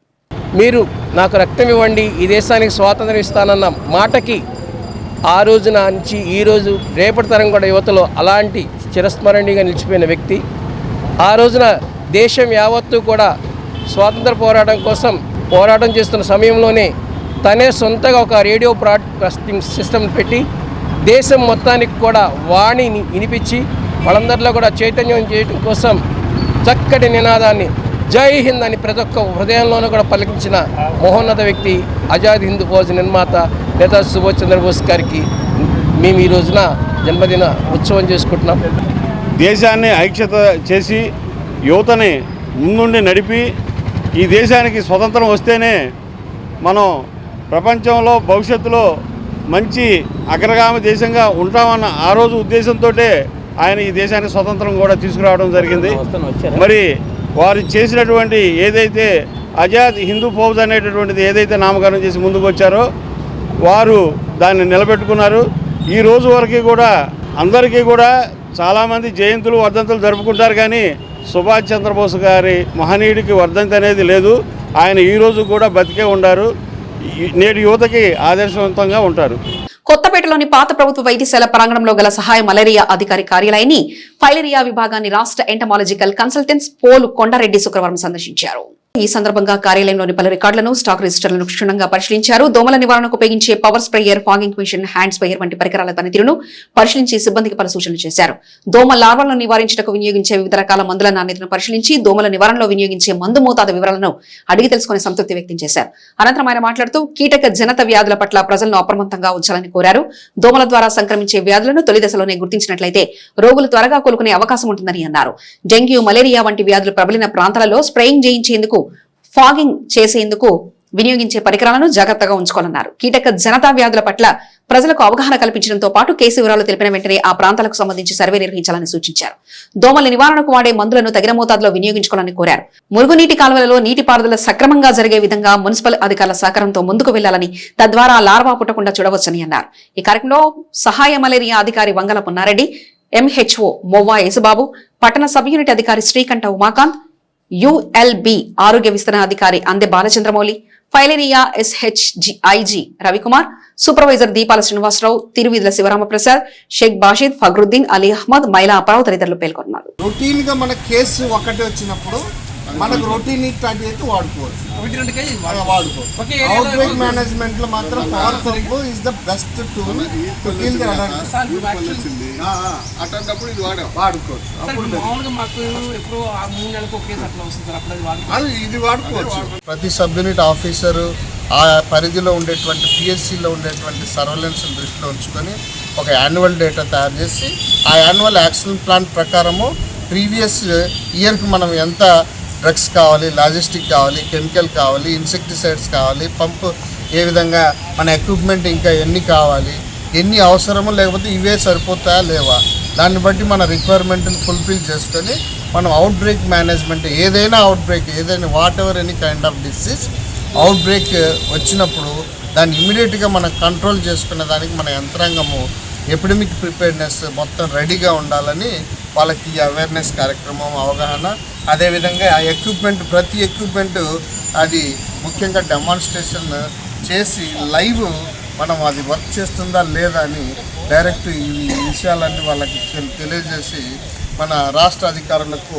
మీరు నాకు రక్తం ఇవ్వండి, ఈ దేశానికి స్వాతంత్రం ఇస్తానన్న మాటకి ఆ రోజున నుంచి ఈ రోజు రేపటి తరం కూడా యువతలో అలాంటి చిరస్మరణీయంగా నిలిచిపోయిన వ్యక్తి. ఆ రోజున దేశం యావత్తు కూడా స్వాతంత్ర పోరాటం కోసం పోరాటం చేస్తున్న సమయంలోనే తనే సొంతగా ఒక రేడియో బ్రాడ్కాస్టింగ్ సిస్టమ్ పెట్టి దేశం మొత్తానికి కూడా వాణిని వినిపించి వాళ్ళందరిలో కూడా చైతన్యం చేయడం కోసం చక్కటి నినాదాన్ని జై హింద్ అని ప్రతి ఒక్క హృదయంలోనూ కూడా పలికించిన మహోన్నత వ్యక్తి ఆజాద్ హింద్ ఫౌజ్ నిర్మాత నేతాజీ సుభాష్ చంద్రబోస్ గారికి మేము ఈ రోజున జన్మదిన ఉత్సవం చేసుకుంటున్నాం. దేశాన్ని ఐక్యత చేసి యువతని ముందుండి నడిపి ఈ దేశానికి స్వతంత్రం వస్తేనే మనం ప్రపంచంలో భవిష్యత్తులో మంచి అగ్రగామి దేశంగా ఉంటామన్న ఆ రోజు ఉద్దేశంతో ఆయన ఈ దేశానికి స్వతంత్రం కూడా తీసుకురావడం జరిగింది. మరి వారు చేసినటువంటి ఏదైతే ఆజాద్ హిందూ ఫౌజ్ అనేటటువంటిది ఏదైతే నామకరణం చేసి ముందుకు వచ్చారో వారు దాన్ని నిలబెట్టుకున్నారు. ఈ రోజు వరకు కూడా అందరికీ కూడా చాలామంది జయంతులు వర్ధంతులు జరుపుకుంటారు, కానీ సుభాష్ చంద్రబోస్ గారి మహనీయుడికి వర్ధంతి అనేది లేదు. ఆయన ఈ రోజు కూడా బతికే ఉన్నారు. నేటి యువతకి ఆదర్శవంతంగా ఉంటారు. కొత్తపేటలోని పాత ప్రభుత్వ వైద్యశాల ప్రాంగణంలో గల సహాయ మలేరియా అధికారి కార్యాలయాన్ని, ఫైలేరియా విభాగాన్ని రాష్ట్ర ఎంటమాలజికల్ కన్సల్టెంట్స్ పోలు కొండారెడ్డి శుక్రవారం సందర్శించారు. ఈ సందర్భంగా కార్యాలయంలోని పలు రికార్డులను, స్టాక్ రిజిస్టర్లను క్షుణ్ణంగా పరిశీలించారు. దోమల నివారణకు ఉపయోగించే power sprayer, fogging machine, hand sprayer వంటి పరికరాల పనితీరును పరిశీలించి సిబ్బందికి పలు సూచనలు చేశారు. దోమ లార్వాలను నివారించడానికి వినియోగించే వివిధ రకాల మందుల నాణ్యతను పరిశీలించి దోమల నివారణలో వినియోగించే మందు మోతాదు వివరాలను అడిగి తెలుసుకుని సంతృప్తి వ్యక్తం చేశారు. అనంతరం ఆయన మాట్లాడుతూ కీటక జనిత వ్యాధుల పట్ల ప్రజలను అప్రమత్తంగా ఉంచాలని కోరారు. దోమల ద్వారా సంక్రమించే వ్యాధులను తొలి దశలోనే గుర్తించినట్లయితే రోగులు త్వరగా కోలుకునే అవకాశం ఉంటుందని అన్నారు. డెంగ్యూ, మలేరియా వంటి వ్యాధులు ప్రబలిన ప్రాంతాలలో స్ప్రేయింగ్ చేయించేందుకు, ఫాగింగ్ చేసేందుకు వినియోగించే పరికరాలను జాగ్రత్తగా ఉంచుకోవాలన్నారు. కీటక జనతా వ్యాధుల పట్ల ప్రజలకు అవగాహన కల్పించడంతో పాటు కేసు వివరాలు తెలిపిన వెంటనే ఆ ప్రాంతాలకు సంబంధించి సర్వే నిర్వహించాలని సూచించారు. దోమల నివారణకు వాడే మందులను తగిన మోతాదులో వినియోగించుకోవాలని కోరారు. మురుగునీటి కాలువలలో నీటిపారుదల సక్రమంగా జరిగే విధంగా మున్సిపల్ అధికారుల సహకారంతో ముందుకు వెళ్లాలని, తద్వారా లార్వా పుట్టకుండా చూడవచ్చని అన్నారు. ఈ కార్యక్రమంలో సహాయ మలేరియా అధికారి వంగల పున్నారెడ్డి, ఎంహెచ్ఓ మొవ్వా యేసుబాబు, పట్టణ సబ్ యూనిట్ అధికారి శ్రీకంఠ ఉమాకాంత్, యుఎల్బి ఆరోగ్య విస్తరణ అధికారి Ande Balachandramouli, filaria SHIG Ravikumar, supervisor Deepala Srinivasarao, Tiruvidhula Sivaramaprasad, Sheikh Basheed, ఫగ్రుద్దీన్, Ali Ahmed, మైలా అప్రావ్ తదితరులు పేర్కొన్నారు. రొటీన్ గా మన కేసు ఒకటి వచ్చినప్పుడు మనకు రొటీన్ అయితే వాడుకోవచ్చు. అవుట్ బ్రేక్ మేనేజ్మెంట్ లో మాత్రం power pump is the best tool to kill the అట్లాంటప్పుడు ఇది వాడుకోవచ్చు. ఇది వాడుకోవచ్చు. ప్రతి సబ్ యూనిట్ ఆఫీసరు ఆ పరిధిలో ఉండేటువంటి PSCలో ఉండేటువంటి సర్వేలెన్స్ దృష్టిలో ఉంచుకొని ఒక యాన్యువల్ డేటా తయారు చేసి ఆ యాన్యువల్ యాక్షన్ ప్లాన్ ప్రకారము ప్రీవియస్ ఇయర్కి మనం ఎంత డ్రగ్స్ కావాలి, లాజిస్టిక్ కావాలి, కెమికల్ కావాలి, ఇన్సెక్టిసైడ్స్ కావాలి, పంప్ ఏ విధంగా, మన ఎక్విప్మెంట్ ఇంకా ఎన్ని కావాలి, ఎన్ని అవసరమో లేకపోతే ఇవే సరిపోతాయా లేవా, దాన్ని బట్టి మన రిక్వైర్మెంట్ని ఫుల్ఫిల్ చేసుకొని మనం అవుట్ బ్రేక్ మేనేజ్మెంట్ ఏదైనా what ever any kind of disease out break వచ్చినప్పుడు దాన్ని ఇమీడియట్గా మనం కంట్రోల్ చేసుకునే దానికి మన యంత్రాంగము ఎపిడమిక్ ప్రిపేర్నెస్ మొత్తం రెడీగా ఉండాలని వాళ్ళకి అవేర్నెస్ కార్యక్రమం, అవగాహన, అదేవిధంగా ఆ ఎక్విప్మెంట్ ప్రతి ఎక్విప్మెంట్ అది ముఖ్యంగా డెమాన్స్ట్రేషన్ చేసి లైవ్ మనం అది వర్క్ చేస్తుందా లేదా అని డైరెక్ట్ ఈ విషయాలన్నీ వాళ్ళకి తెలియజేసి మన రాష్ట్ర అధికారులకు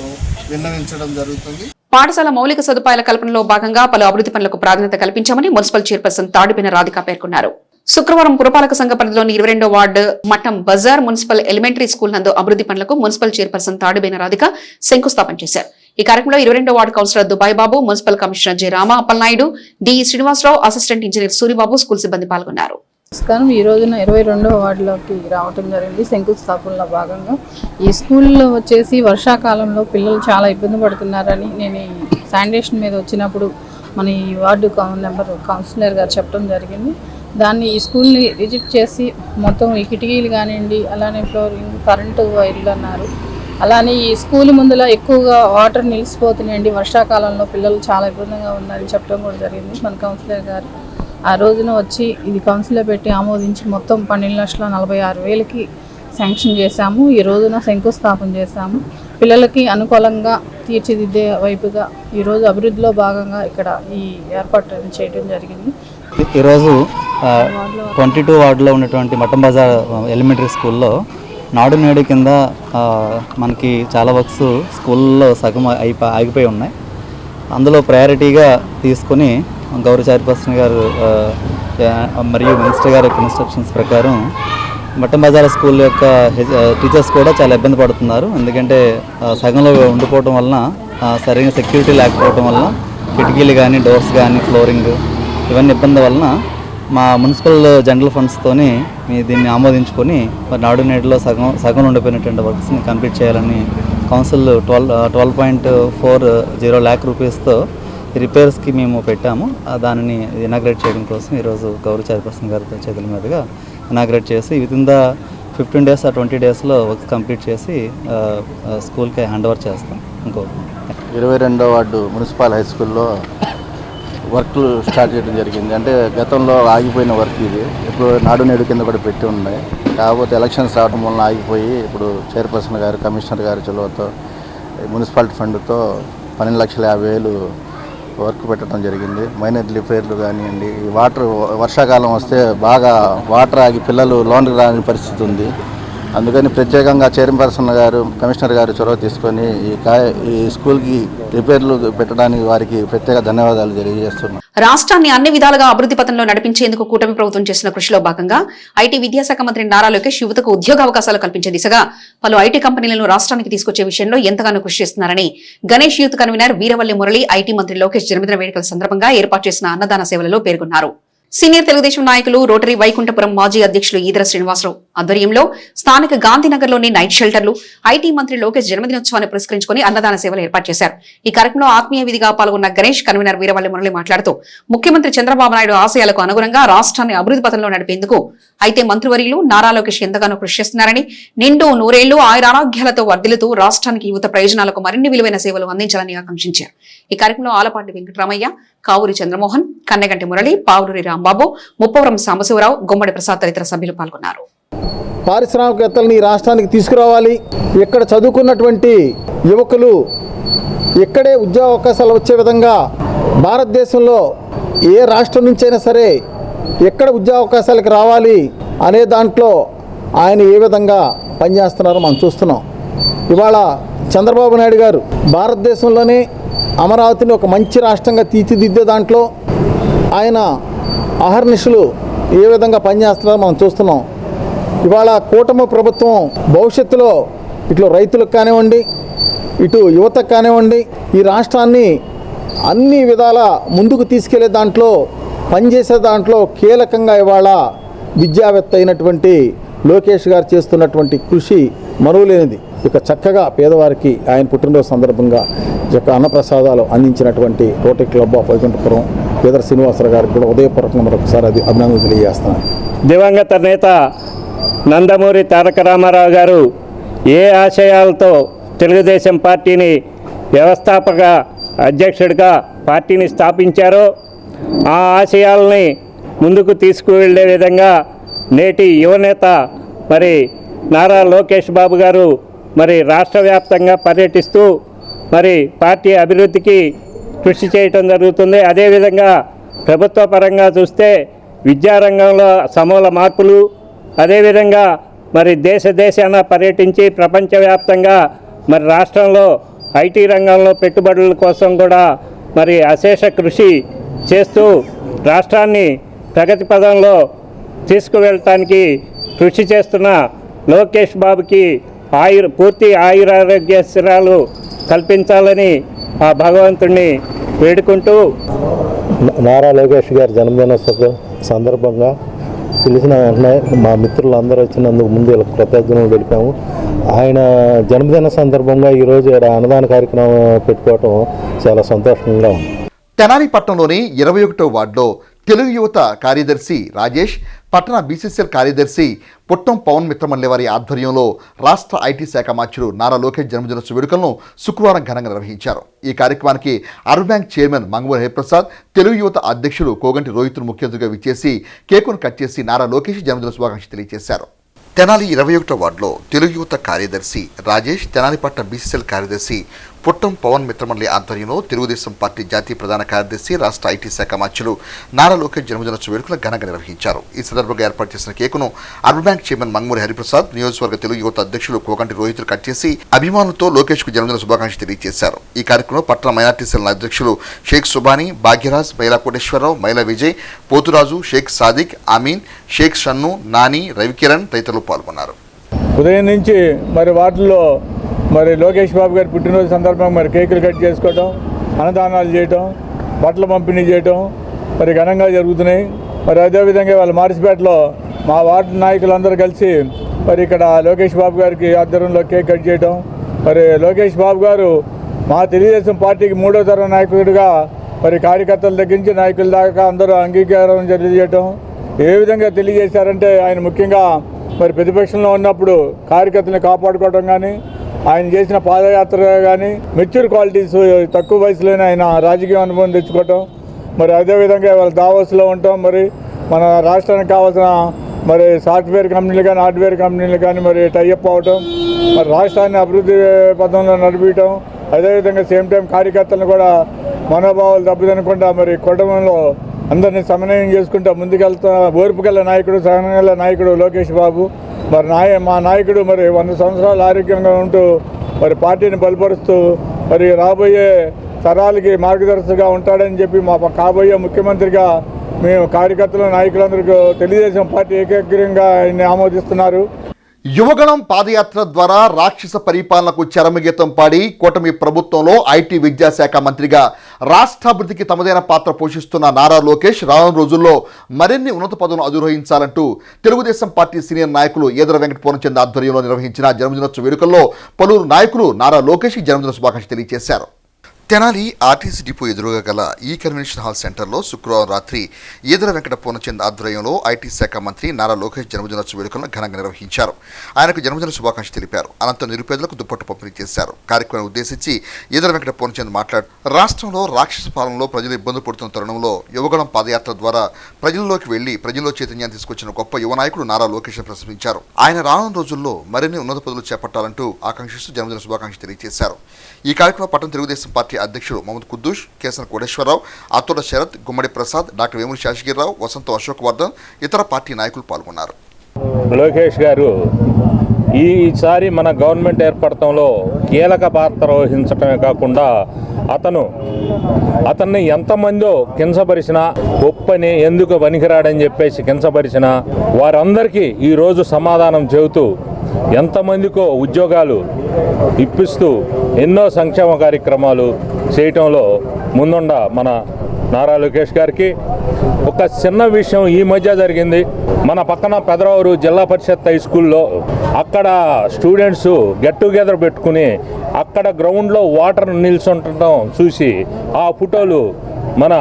విన్నవించడం జరుగుతుంది. పాఠశాల మౌలిక సదుపాయాల కల్పనలో భాగంగా పలు అభివృద్ధి పనులకు ప్రాధాన్యత కల్పించామని మున్సిపల్ చైర్పర్సన్ తాడిపిన రాధిక పేర్కొన్నారు. శుక్రవారం పురపాలక సంఘ పరిధిలోని 22వ వార్డు మఠం బజార్ మున్సిపల్ ఎలిమెంటరీ స్కూల్ నందు అభివృద్ధి పనులకు మున్సిపల్ చైర్పర్సన్ తాడిబేన రాధిక శంకుస్థాపన చేశారు. ఈ కార్యక్రమంలో 22వ ward councillor Dubai Babu, municipal commissioner J Rama Appalanaidu, DE Srinivasarao, assistant engineer Suribabu, school సిబ్బంది పాల్గొన్నారు. ఈ రోజున 22వ వార్డులోకి రావటం జరిగింది. శంకుస్థాపనలో భాగంగా ఈ స్కూల్లో వచ్చేసి వర్షాకాలంలో పిల్లలు చాలా ఇబ్బంది పడుతున్నారని నేను శానిటేషన్ మీద వచ్చినప్పుడు మన ఈ వార్డు కౌన్సిలర్ గారు చెప్పడం జరిగింది. దాన్ని ఈ స్కూల్ని విజిట్ చేసి మొత్తం ఈ కిటికీలు కానివ్వండి, అలానే ఫ్లోరింగ్, కరెంటు వైర్లు అన్నారు. అలానే ఈ స్కూల్ ముందులో ఎక్కువగా వాటర్ నిలిచిపోతున్నాయండి, వర్షాకాలంలో పిల్లలు చాలా ఇబ్బందిగా ఉన్నారని చెప్పడం కూడా జరిగింది. మన కౌన్సిలర్ గారు ఆ రోజున వచ్చి ఇది కౌన్సిల్లో పెట్టి ఆమోదించి మొత్తం 12,46,000కి శాంక్షన్ చేశాము. ఈ రోజున శంకుస్థాపన చేశాము. పిల్లలకి అనుకూలంగా తీర్చిదిద్దే వైపుగా ఈరోజు అభివృద్ధిలో భాగంగా ఇక్కడ ఈ ఏర్పాటు చేయడం జరిగింది. ఈరోజు 22 వార్డులో ఉన్నటువంటి మఠం బజార్ ఎలిమెంటరీ స్కూల్లో నాడు నేడు కింద మనకి చాలా వర్క్స్ స్కూల్లో సగం ఆగిపోయి ఉన్నాయి. అందులో ప్రయారిటీగా తీసుకొని గౌరవ చైర్పర్సన్ గారు మరియు మినిస్టర్ గారి యొక్క ఇన్స్ట్రక్షన్స్ ప్రకారం మఠం బజార్ స్కూల్ యొక్క టీచర్స్ కూడా చాలా ఇబ్బంది పడుతున్నారు. ఎందుకంటే సగంలో ఉండిపోవడం వలన సరైన సెక్యూరిటీ లేకపోవడం వలన కిటికీలు కానీ, డోర్స్ కానీ, ఫ్లోరింగ్ ఇవన్నీ ఇబ్బంది వలన మా మున్సిపల్ జనరల్ ఫండ్స్తోని దీన్ని ఆమోదించుకొని మరి నాడు నేడులో సగం ఉండిపోయినటువంటి వర్క్స్ని కంప్లీట్ చేయాలని కౌన్సిల్ 12.40 lakh రూపీస్తో రిపేర్స్కి మేము పెట్టాము. దానిని ఇనాగ్రేట్ చేయడం కోసం ఈరోజు గౌరవ చైర్పర్సన్ గారి చేతుల మీదుగా ఇనాగ్రేట్ చేసి వితిన్ ద 15 days or 20 daysలో వర్క్ కంప్లీట్ చేసి స్కూల్కి హ్యాండ్ ఓవర్ చేస్తాం. 22వ వార్డు మున్సిపల్ హై స్కూల్లో వర్క్లు స్టార్ట్ చేయడం జరిగింది. అంటే గతంలో ఆగిపోయిన వర్క్ ఇది. ఇప్పుడు నాడు నేడు కింద కూడా పెట్టి ఉన్నాయి. కాకపోతే ఎలక్షన్స్ రావడం వలన ఆగిపోయి ఇప్పుడు చైర్పర్సన్ గారు, కమిషనర్ గారి చొలవతో మున్సిపాలిటీ ఫండ్తో 12,50,000 వర్క్ పెట్టడం జరిగింది. మైనర్ రిపేర్లు కానివ్వండి, వర్షాకాలం వస్తే బాగా వాటర్ ఆగి పిల్లలు లోన్కి రాని పరిస్థితి ఉంది. అందుకని ప్రత్యేకంగా చైర్పర్సన్ గారు, కమిషనర్ గారు చొరవ తీసుకొని ఈ స్కూల్కి రిపేర్లు పెట్టడానికి వారికి ప్రత్యేక ధన్యవాదాలు తెలియజేస్తున్నాం. రాష్ట్రాన్ని అన్ని విధాలుగా అభివృద్ధి పథంలో నడిపించేందుకు కూటమి ప్రభుత్వం చేసిన కృషిలో భాగంగా ఐటీ విద్యాశాఖ మంత్రి నారా లోకేష్ యువతకు ఉద్యోగ అవకాశాలు కల్పించే దిశగా పలు ఐటీ కంపెనీలను రాష్ట్రానికి తీసుకొచ్చే విషయంలో ఎంతగానో కృషి చేస్తున్నారని Ganesh youth convener Veeravalli Murali IT మంత్రి లోకేష్ జన్మదిన వేడుకల సందర్భంగా ఏర్పాటు చేసిన అన్నదాన సేవలలో పేర్కొన్నారు. సీనియర్ తెలుగుదేశం నాయకులు రోటరీ వైకుంఠపురం మాజీ అధ్యక్షులు ఈదర శ్రీనివాసరావు ఆధ్వర్యంలో స్థానిక గాంధీనగర్లోని నైట్ షెల్టర్లు ఐటీ మంత్రి లోకేష్ జన్మదినోత్సవాన్ని పురస్కరించుకుని అన్నదాన సేవలు ఏర్పాటు చేశారు. ఈ కార్యక్రమంలో ఆత్మీయ విధిగా పాల్గొన్న గణేష్ కన్వీనర్ వీరవల్లి మురళి మాట్లాడుతూ ముఖ్యమంత్రి చంద్రబాబు నాయుడు ఆశయాలకు అనుగుణంగా రాష్ట్రాన్ని అభివృద్ధి పథంలో నడిపేందుకు అయితే మంత్రివర్యులు నారా లోకేష్ ఎంతగానో కృషి చేస్తున్నారని, నిండు నూరేళ్లు ఆయురారోగ్యాలతో వర్ధిల్లుతూ రాష్ట్రానికి యువత ప్రయోజనాలకు మరిన్ని విలువైన సేవలు అందించాలని ఆకాంక్షించారు. ఈ కార్యక్రమంలో ఆలపాటి వెంకటరామయ్య, కావూరి చంద్రమోహన్, కన్నెగంటి మురళి, పావులూరి రాంబాబు, ముప్పవరం సాంబశివరావు, గుమ్మడి ప్రసాద్ తదితర సభ్యులు పాల్గొన్నారు. పారిశ్రామికవేత్తలని ఈ రాష్ట్రానికి తీసుకురావాలి. ఇక్కడ చదువుకున్నటువంటి యువకులు ఇక్కడే ఉద్యోగ అవకాశాలు వచ్చే విధంగా భారతదేశంలో ఏ రాష్ట్రం నుంచైనా సరే ఎక్కడ ఉద్యోగ అవకాశాలకు రావాలి అనే దాంట్లో ఆయన ఏ విధంగా పనిచేస్తున్నారో మనం చూస్తున్నాం. ఇవాళ చంద్రబాబు నాయుడు గారు భారతదేశంలోనే అమరావతిని ఒక మంచి రాష్ట్రంగా తీర్చిదిద్దే దాంట్లో ఆయన అహర్నిశలు ఏ విధంగా పనిచేస్తున్నారో మనం చూస్తున్నాం. ఇవాళ కూటమి ప్రభుత్వం భవిష్యత్తులో ఇటు రైతులకు కానివ్వండి, ఇటు యువతకు కానివ్వండి, ఈ రాష్ట్రాన్ని అన్ని విధాల ముందుకు తీసుకెళ్లే దాంట్లో పనిచేసే దాంట్లో కీలకంగా ఇవాళ విద్యావేత్త అయినటువంటి లోకేష్ గారు చేస్తున్నటువంటి కృషి మరువలేనిది. ఇక చక్కగా పేదవారికి ఆయన పుట్టినరోజు సందర్భంగా అన్నప్రసాదాలు అందించినటువంటి rotary club of Vaikunthapuram Edara Srinivasarao గారికి కూడా ఉదయపూర్వకంగా మరొకసారి అభినందనలు తెలియజేస్తున్నాను. దివంగత నేత నందమూరి తారక రామారావు గారు ఏ ఆశయాలతో తెలుగుదేశం పార్టీని వ్యవస్థాపక అధ్యక్షుడిగా పార్టీని స్థాపించారో ఆ ఆశయాలని ముందుకు తీసుకువెళ్ళే విధంగా నేటి యువనేత మరి నారా లోకేష్ బాబు గారు మరి రాష్ట్ర వ్యాప్తంగా పర్యటిస్తూ మరి పార్టీ అభివృద్ధికి కృషి చేయటం జరుగుతుంది. అదేవిధంగా ప్రభుత్వ పరంగా చూస్తే విద్యారంగంలో సమూల మార్పులు, అదేవిధంగా మరి దేశాన పర్యటించి ప్రపంచవ్యాప్తంగా మరి రాష్ట్రంలో ఐటీ రంగంలో పెట్టుబడుల కోసం కూడా మరి అశేష కృషి చేస్తూ రాష్ట్రాన్ని ప్రగతి పదంలో తీసుకువెళ్ళటానికి కృషి చేస్తున్న లోకేష్ బాబుకి పూర్తి ఆయురారోగ్యశ్రాలు కల్పించాలని ఆ భగవంతుడిని వేడుకుంటూ నారా లోకేష్ గారి జన్మదినోత్సవ సందర్భంగా పిలిచిన వెంటనే మా మిత్రులందరూ వచ్చినందుకు ముందు కృతజ్ఞతలు తెలిపాము. ఆయన జన్మదిన సందర్భంగా ఈరోజు అన్నదాన కార్యక్రమం పెట్టుకోవటం చాలా సంతోషంగా ఉంది. తెనాలి పట్టణంలోని 21వ వార్డులో తెలుగు యువత కార్యదర్శి రాజేష్, పట్టణ బీసీసీఎల్ కార్యదర్శి పుట్టం పవన్ మిత్రమల్లి వారి ఆధ్వర్యంలో రాష్ట్ర ఐటీ శాఖ మంత్రులు నారా లోకేష్ జన్మదినోత్సవ వేడుకలను శుక్రవారం ఘనంగా నిర్వహించారు. ఈ కార్యక్రమానికి urban bank chairman Mangamuri Hariprasad, Telugu యువత అధ్యక్షులు కోగంటి రోహిత్ను ముఖ్య అతిథిగా విచ్చేసి కేకును కట్ చేసి నారా లోకేష్ జన్మదిన శుభాకాంక్షలు తెలియజేశారు. తెనాలి 21వ వార్డులో తెలుగు యువత కార్యదర్శి రాజేష్, తెనాలి పట్టణ బీసీసీఎల్ కార్యదర్శి పుట్టం పవన్ మిత్రమల్లి ఆధ్వర్యంలో తెలుగుదేశం పార్టీ జాతీయ ప్రధాన కార్యదర్శి రాష్ట్ర ఐటీ శాఖ మంత్రులు నారా లోకేష్ జన్మదినోత్సవ వేడుకలు ఘనంగా నిర్వహించారు. ఈ సందర్భంగా ఏర్పాటు చేసిన కేకును urban bank chairman Mangamuri Hariprasad, నియోజకవర్గ తెలుగు యువత అధ్యక్షులు కోగంటి రోహితులు కట్ చేసి అభిమానులతో లోకేష్ కు జన్మదిన శుభాకాంక్షలు తెలియజేశారు. ఈ కార్యక్రమంలో పట్టణ మైనార్టీ సెల్ అధ్యక్షులు షేక్ సుబానీ, భాగ్యరాజ్, మైలా కోటేశ్వరరావు, మైలా విజయ్, పోతురాజు, షేక్ సాదిక్, అమీన్, షేక్ షన్ను, నాని, రవికిరణ్ తదితరులు పాల్గొన్నారు. ఉదయం నుంచి మరి వాటిల్లో మరి లోకేష్ బాబు గారి పుట్టినరోజు సందర్భంగా మరి కేకులు కట్ చేసుకోవడం, అన్నదానాలు చేయటం, బట్టలు పంపిణీ చేయటం మరి ఘనంగా జరుగుతున్నాయి. మరి అదేవిధంగా వాళ్ళ మార్చిపేటలో మా వార్డు నాయకులందరూ కలిసి మరి ఇక్కడ లోకేష్ బాబు గారికి ఆధ్వర్యంలో కేక్ కట్ చేయటం, మరి లోకేష్ బాబు గారు మా తెలుగుదేశం పార్టీకి 3వ తరం నాయకుడిగా మరి కార్యకర్తల దగ్గర నుంచి నాయకుల దాకా అందరూ అంగీకారం తెలియజేయటం. ఏ విధంగా తెలియజేశారంటే ఆయన ముఖ్యంగా మరి ప్రతిపక్షంలో ఉన్నప్పుడు కార్యకర్తలను కాపాడుకోవడం కానీ, ఆయన చేసిన పాదయాత్ర కానీ, మెచ్యూర్ క్వాలిటీస్ తక్కువ వయసులోనే ఆయన రాజకీయ అనుభవం తెచ్చుకోవటం, మరి అదేవిధంగా వాళ్ళ దావోస్లో ఉండటం, మరి మన రాష్ట్రానికి కావాల్సిన మరి సాఫ్ట్వేర్ కంపెనీలు కానీ హార్డ్వేర్ కంపెనీలు కానీ మరి టైఅప్ అవటం, మరి రాష్ట్రాన్ని అభివృద్ధి పథంలో నడిపించడం, అదేవిధంగా సేమ్ టైం కార్యకర్తలను కూడా మనోభావాలు దెబ్బతినకుండా మరి కుటుంబంలో అందరినీ సమన్వయం చేసుకుంటూ ముందుకెళ్తున్న ఓర్పుగల నాయకుడు, సహనంగల నాయకుడు లోకేష్ బాబు. మరి మా నాయకుడు మరి 100 సంవత్సరాలు ఆరోగ్యంగా ఉంటూ మరి పార్టీని బలపరుస్తూ మరి రాబోయే తరాలకి మార్గదర్శిగా ఉంటాడని చెప్పి మా కాబోయే ముఖ్యమంత్రిగా మేము కార్యకర్తలు నాయకులందరికీ తెలుగుదేశం పార్టీ ఏకగ్రీవంగా ఆయన్ని ఆమోదిస్తున్నారు. యువగణం పాదయాత్ర ద్వారా రాక్షస పరిపాలనకు చరమగీతం పాడి కూటమి ప్రభుత్వంలో ఐటీ విద్యాశాఖ మంత్రిగా రాష్ట్రాభివృద్ధికి తమదైన పాత్ర పోషిస్తున్న నారా లోకేష్ రానున్న రోజుల్లో మరిన్ని ఉన్నత పదవులను అధిరోహించాలంటూ తెలుగుదేశం పార్టీ సీనియర్ నాయకులు ఈదర వెంకట పూర్ణచంద్ ఆధ్వర్యంలో నిర్వహించిన జన్మదినోత్సవ వేడుకల్లో పలువురు నాయకులు నారా లోకేష్కి జన్మదిన శుభాకాంక్షలు తెలియజేశారు. తెనాలి ఆర్టీసీ డిపో ఎదురుగా గల ఈ కన్వెన్షన్ హాల్ సెంటర్లో శుక్రవారం రాత్రి ఈదర వెంకట పూర్ణచంద్ ఆధ్వర్యంలో ఐటీ శాఖ మంత్రి నారా లోకేష్ జన్మదినోత్సవ వేడుకలను ఘనంగా నిర్వహించారు. ఆయనకు జన్మదిన శుభాకాంక్షలు తెలిపారు. అనంతరం నిరుపేదలకు దుప్పట్టు పంపిణీ చేశారు. కార్యక్రమాన్ని ఉద్దేశించి ఈదర వెంకట పూర్ణచంద్ మాట్లాడుతూ రాష్ట్రంలో రాక్షస పాలనలో ప్రజలు ఇబ్బంది పడుతున్న తరుణంలో యువగణం పాదయాత్ర ద్వారా ప్రజల్లోకి వెళ్లి ప్రజల్లో చైతన్యాన్ని తీసుకొచ్చిన గొప్ప యువ నాయకుడు నారా లోకేష్ ప్రశంసించారు. ఆయన రానున్న రోజుల్లో మరిన్ని ఉన్నత పదవులు చేపట్టాలంటూ ఆకాంక్షిస్తూ జన్మదిన శుభాకాంక్షలు తెలియజేశారు. ఈ కార్యక్రమంలో పట్టణ తెలుగుదేశం పార్టీ అధ్యక్షుడు మహమ్మద్ కుద్దూష్, కేసన కోటేశ్వరరావు, అత్తోట శరత్, గుమ్మడి ప్రసాద్, డాక్టర్ వేమూరి శాసగిరిరావు, వసంత అశోక్ వర్ధన్, ఇతర పార్టీ నాయకులు పాల్గొన్నారు. లోకేష్ గారు ఈసారి మన గవర్నమెంట్ ఏర్పడటంలో కీలక పాత్ర వహించడమే కాకుండా అతన్ని ఎంతమందో కించపరిచినా గొప్పని ఎందుకు పనికిరాడని చెప్పేసి కించపరిచినా వారందరికీ ఈరోజు సమాధానం చెబుతూ ఎంతమందికో ఉద్యోగాలు ఇప్పిస్తూ ఎన్నో సంక్షేమ కార్యక్రమాలు చేయటంలో ముందుండ మన నారా లోకేష్ గారికి ఒక చిన్న విషయం ఈ మధ్య జరిగింది. మన పక్కన పెదరావూరు జిల్లా పరిషత్ హై స్కూల్లో అక్కడ స్టూడెంట్స్ గెట్ టుగెదర్ పెట్టుకుని అక్కడ గ్రౌండ్లో వాటర్ నిల్చుండటం చూసి ఆ ఫోటోలు మన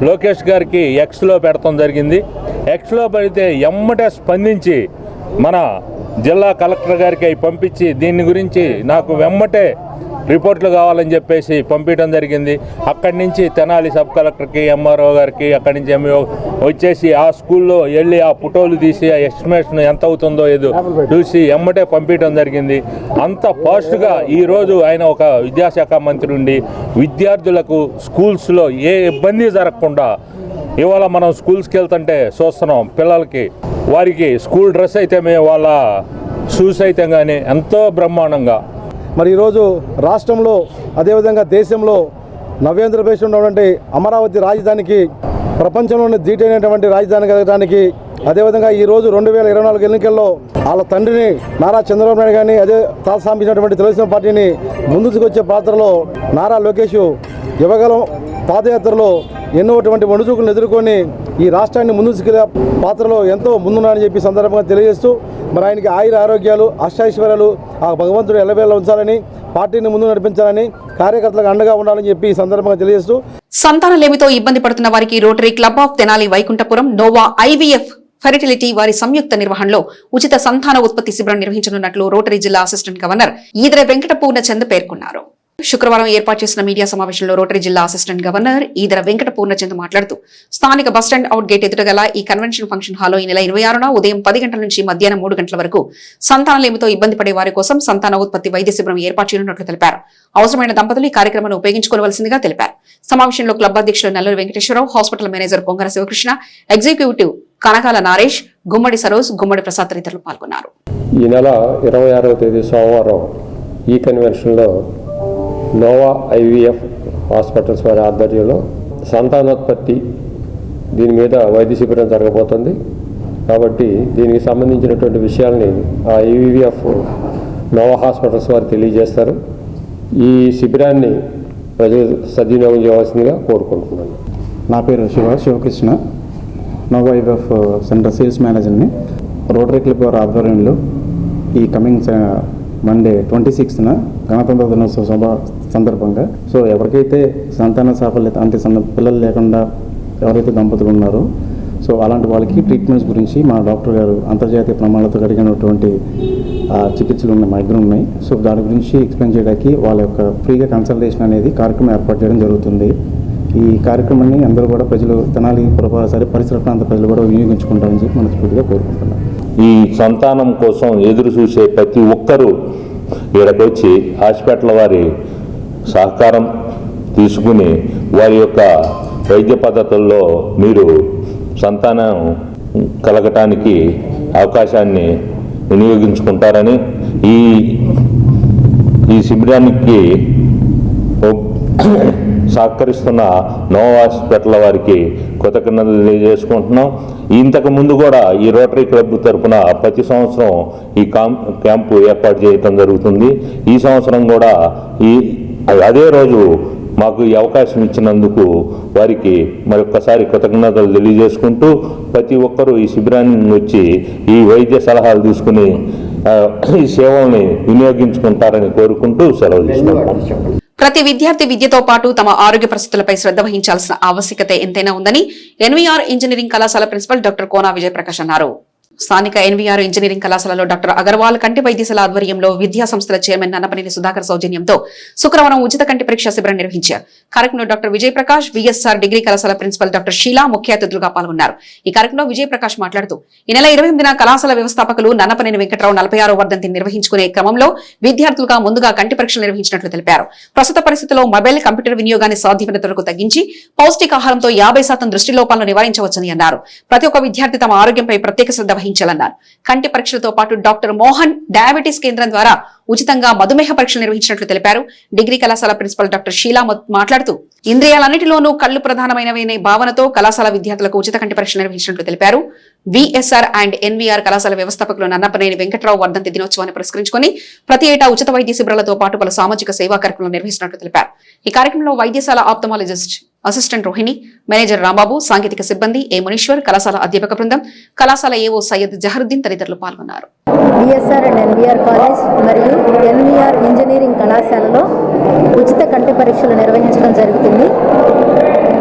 లోకేష్ గారికి ఎక్స్లో పెడతాం జరిగింది. ఎక్స్లో పెడితే ఎమ్మటే స్పందించి మన జిల్లా కలెక్టర్ గారికి అవి పంపించి దీని గురించి నాకు వెమ్మటే రిపోర్ట్లు కావాలని చెప్పేసి పంపించడం జరిగింది. అక్కడి నుంచి తెనాలి సబ్ కలెక్టర్కి, ఎంఆర్ఓ గారికి, అక్కడి నుంచి ఎంఈఓ వచ్చేసి ఆ స్కూల్లో వెళ్ళి ఆ ఫోటోలు తీసి ఆ ఎస్టిమేషన్ ఎంత అవుతుందో ఏదో చూసి ఎమ్మటే పంపించడం జరిగింది. అంత ఫాస్ట్గా ఈరోజు ఆయన ఒక విద్యాశాఖ మంత్రి ఉండి విద్యార్థులకు స్కూల్స్లో ఏ ఇబ్బంది జరగకుండా ఇవాళ మనం స్కూల్స్కి వెళ్తుంటే చూస్తున్నాం పిల్లలకి వారికి స్కూల్ డ్రెస్ అయితే మేము వాళ్ళ షూస్ అయితే కానీ ఎంతో బ్రహ్మాండంగా మరి ఈరోజు రాష్ట్రంలో అదేవిధంగా దేశంలో నవ్యాంధ్రప్రదేశ్ ఉన్నటువంటి అమరావతి రాజధానికి ప్రపంచంలోనే ధీటైనటువంటి రాజధాని కలగడానికి అదేవిధంగా ఈరోజు 2024 ఎన్నికల్లో వాళ్ళ తండ్రిని నారా చంద్రబాబు నాయుడు గారిని అదే తాత్సాంపించినటువంటి తెలుగుదేశం పార్టీని ముందుకు వచ్చే పాత్రలో నారా లోకేష్ యువగలం పాదయాత్రలో ఎన్నోటువంటి ఒడిదుడుకులను ఎదుర్కొని ఈ రాష్ట్రాన్ని ముందుకు పాత్రలో ఎంతో ముందున్నారని చెప్పి సందర్భంగా తెలియజేస్తూ మరి ఆయనకి ఆయుర ఆరోగ్యాలు అష్టాైశ్వర్యాలు ఆ భగవంతుడు ఎల్లవేళ ఉంచాలని పార్టీని ముందు నడిపించాలని కార్యకర్తలకు అండగా ఉండాలని చెప్పి ఈ సందర్భంగా తెలియజేస్తూ సంతానలేమితో ఇబ్బంది పడుతున్న వారికి rotary club of Tenali Vaikunthapuram Nova IVF fertility వారి సంయుక్త నిర్వహణలో ఉచిత సంతాన ఉత్పత్తి శిబిరం నిర్వహించనున్నట్లు రోటరీ జిల్లా అసిస్టెంట్ గవర్నర్ ఈదర వెంకట పూర్ణచంద్ పేర్కొన్నారు. శుక్రవారం ఏర్పాటు చేసిన మీడియా సమావేశంలో రోటరీ జిల్లా అసిస్టెంట్ గవర్నర్ ఈదర వెంకట పూర్ణచంద్ మాట్లాడుతూ స్థానిక బస్టాండ్ అవుట్ గేట్ ఎదురుగల ఈ కన్వెన్షన్ ఫంక్షన్ హాల్లో ఈ నెల 26న ఉదయం 10 గంటల నుంచి మధ్యాహ్నం 3 గంటల వరకు సంతానలేమితో ఇబ్బంది పడే వారి కోసం సంతాన ఉత్పత్తి వైద్య శిబిరం ఏర్పాటు చేయనున్నట్లు తెలిపారు. అవసరమైన దంపతులు ఈ కార్యక్రమాన్ని ఉపయోగించుకోవాల్సిందిగా తెలిపారు. సమావేశంలో క్లబ్ అధ్యక్షులు Nalluru Venkateswararao, hospital manager Pongara Sivakrishna, executive Kanakala Naresh, Gummadi Saroj, Gummadi Prasad తదితరులు పాల్గొన్నారు. ఈ నెల 26వ తేదీ సోమవారం ఈ కన్వెన్షన్లో నోవా ఐవీఎఫ్ హాస్పిటల్స్ వారి ఆధ్వర్యంలో సంతానోత్పత్తి దీని మీద వైద్య శిబిరం జరగబోతుంది. కాబట్టి దీనికి సంబంధించినటువంటి విషయాల్ని ఆ ఐవీఎఫ్ నోవా హాస్పిటల్స్ వారు తెలియజేస్తారు. ఈ శిబిరాన్ని ప్రజలు సద్వినియోగం చేయవలసిందిగా కోరుకుంటున్నాను. నా పేరు Sivakrishna, Nova IVF centre sales మేనేజర్ని. రోటరీ క్లబ్ వారి ఆధ్వర్యంలో ఈ కమింగ్ మండే 26న గణతంత్ర దినోత్సవ సందర్భంగా ఎవరికైతే సంతాన సాఫల్యత అంటే పిల్లలు లేకుండా ఎవరైతే దంపతులు ఉన్నారో అలాంటి వాళ్ళకి ట్రీట్మెంట్స్ గురించి మా డాక్టర్ గారు అంతర్జాతీయ ప్రమాణాలతో కలిగినటువంటి చికిత్సలు ఉన్నాయి, మా దగ్గర ఉన్నాయి. దాని గురించి ఎక్స్ప్లెయిన్ చేయడానికి వాళ్ళ యొక్క ఫ్రీగా కన్సల్టేషన్ అనేది కార్యక్రమం ఏర్పాటు చేయడం జరుగుతుంది. ఈ కార్యక్రమాన్ని అందరూ కూడా ప్రజలు తెనాలి పరిసర ప్రాంత ప్రజలు కూడా వినియోగించుకుంటారని చెప్పి మనస్ఫూర్తిగా కోరుకుంటున్నాం. ఈ సంతానం కోసం ఎదురు చూసే ప్రతి ఒక్కరూ ఇక్కడికి వచ్చి హాస్పిటల్ వారి సహకారం తీసుకుని వారి యొక్క వైద్య పద్ధతుల్లో మీరు సంతానం కలగటానికి అవకాశాన్ని వినియోగించుకుంటారని ఈ శిబిరానికి సహకరిస్తున్న నోవా హాస్పిటల్ వారికి కృతజ్ఞతలు తెలియజేసుకుంటున్నాం. ఇంతకు ముందు కూడా ఈ రోటరీ క్లబ్ తరఫున ప్రతి సంవత్సరం ఈ క్యాంపు ఏర్పాటు చేయడం జరుగుతుంది. ఈ సంవత్సరం కూడా అదే రోజు మాకు ఈ అవకాశం ఇచ్చినందుకు వారికి మరొక్కసారి కృతజ్ఞతలు తెలియజేసుకుంటూ ప్రతి ఒక్కరూ ఈ శిబిరాన్ని వచ్చి ఈ వైద్య సలహాలు తీసుకుని ఈ సేవల్ని వినియోగించుకుంటారని కోరుకుంటూ సెలవు తీసుకుంటాం. ప్రతి విద్యార్థి విద్యతో పాటు తమ ఆరోగ్య పరిస్థితులపై శ్రద్ధ వహించాల్సిన ఆవశ్యకత ఎంతైనా ఉందని ఎన్వీఆర్ ఇంజనీరింగ్ కళాశాల ప్రిన్సిపల్ డాక్టర్ కోనా విజయప్రకాష్ అన్నారు. స్థానిక ఎన్వీఆర్ ఇంజనీరింగ్ కళాశాలలో డాక్టర్ అగర్వాల్ కంటి వైద్యశాల ఆధ్వర్యంలో విద్యా సంస్థల చైర్మన్ నన్నపనేని సుధాకర్ సౌజన్యంతో శుక్రవారం ఉచిత కంటి పరీక్ష శిబిరం నిర్వహించారు. కార్యక్రమంలో డాక్టర్ విజయప్రకాష్, విఎస్ఆర్ డిగ్రీ కళాశాల ప్రిన్సిపల్ డాక్టర్ షీలా ముఖ్య అతిథులుగా పాల్గొన్నారు. ఈ కార్యక్రమంలో విజయప్రకాష్ మాట్లాడుతూ ఈ నెల 28న కళాశాల వ్యవస్థాపకులు నన్నపనేని వెంకట్రావు 46వ వర్ధంతిని నిర్వహించుకునే క్రమంలో విద్యార్థులుగా ముందుగా కంటి పరీక్షలు నిర్వహించినట్లు తెలిపారు. ప్రస్తుత పరిస్థితుల్లో మొబైల్, కంప్యూటర్ వినియోగాన్ని సాధ్యమైనంత వరకు తగ్గించి పౌష్టికాహారంతో 50% దృష్టి లోపాలను నివారించవచ్చని అన్నారు. ప్రతి ఒక్క విద్యార్థి తమ ఆరోగ్యంపై ప్రత్యేక శ్రద్ధ వహించాలన్నారు. కంటి పరీక్షలతో పాటు డాక్టర్ మోహన్ డయాబెటీస్ కేంద్రం ద్వారా ఉచితంగా మధుమేహ పరీక్షలు నిర్వహించినట్లు తెలిపారు. డిగ్రీ కళాశాల ప్రిన్సిపల్ డాక్టర్ షీలా మాట్లాడుతూ ఇంద్రియాలన్నిటిలోనూ కళ్లు ప్రధానమైనవనే భావనతో కళాశాల విద్యార్థులకు ఉచిత కంటి పరీక్షలు నిర్వహించినట్లు తెలిపారు. విఎస్ఆర్ అండ్ ఎన్వీఆర్ కళాశాల వ్యవస్థాపకులు నన్నపనేని వెంకట్రావు వర్ధంతి దినోత్సవాన్ని పురస్కరించుకుని ప్రతి ఏటా ఉచిత వైద్య శిబిరాలతో పాటు పలు సామాజిక సేవా కార్యక్రమాలు నిర్వహిస్తున్నట్లు తెలిపారు. ఈ కార్యక్రమంలో వైద్యశాల ophthalmologist assistant Rohini, manager Rambabu, సాంకేతిక సిబ్బంది ఏ మునీశ్వర్, కళాశాల అధ్యాపక బృందం, కళాశాల ఏఓ సయ్యద్ జహరుద్దీన్ తదితరులు పాల్గొన్నారు. విఎస్ఆర్ అండ్ ఎన్వీఆర్ కాలేజ్ మరియు ఎన్వీఆర్ ఇంజనీరింగ్ కళాశాలలో ఉచిత కంటి పరీక్షలు నిర్వహించడం జరుగుతుంది.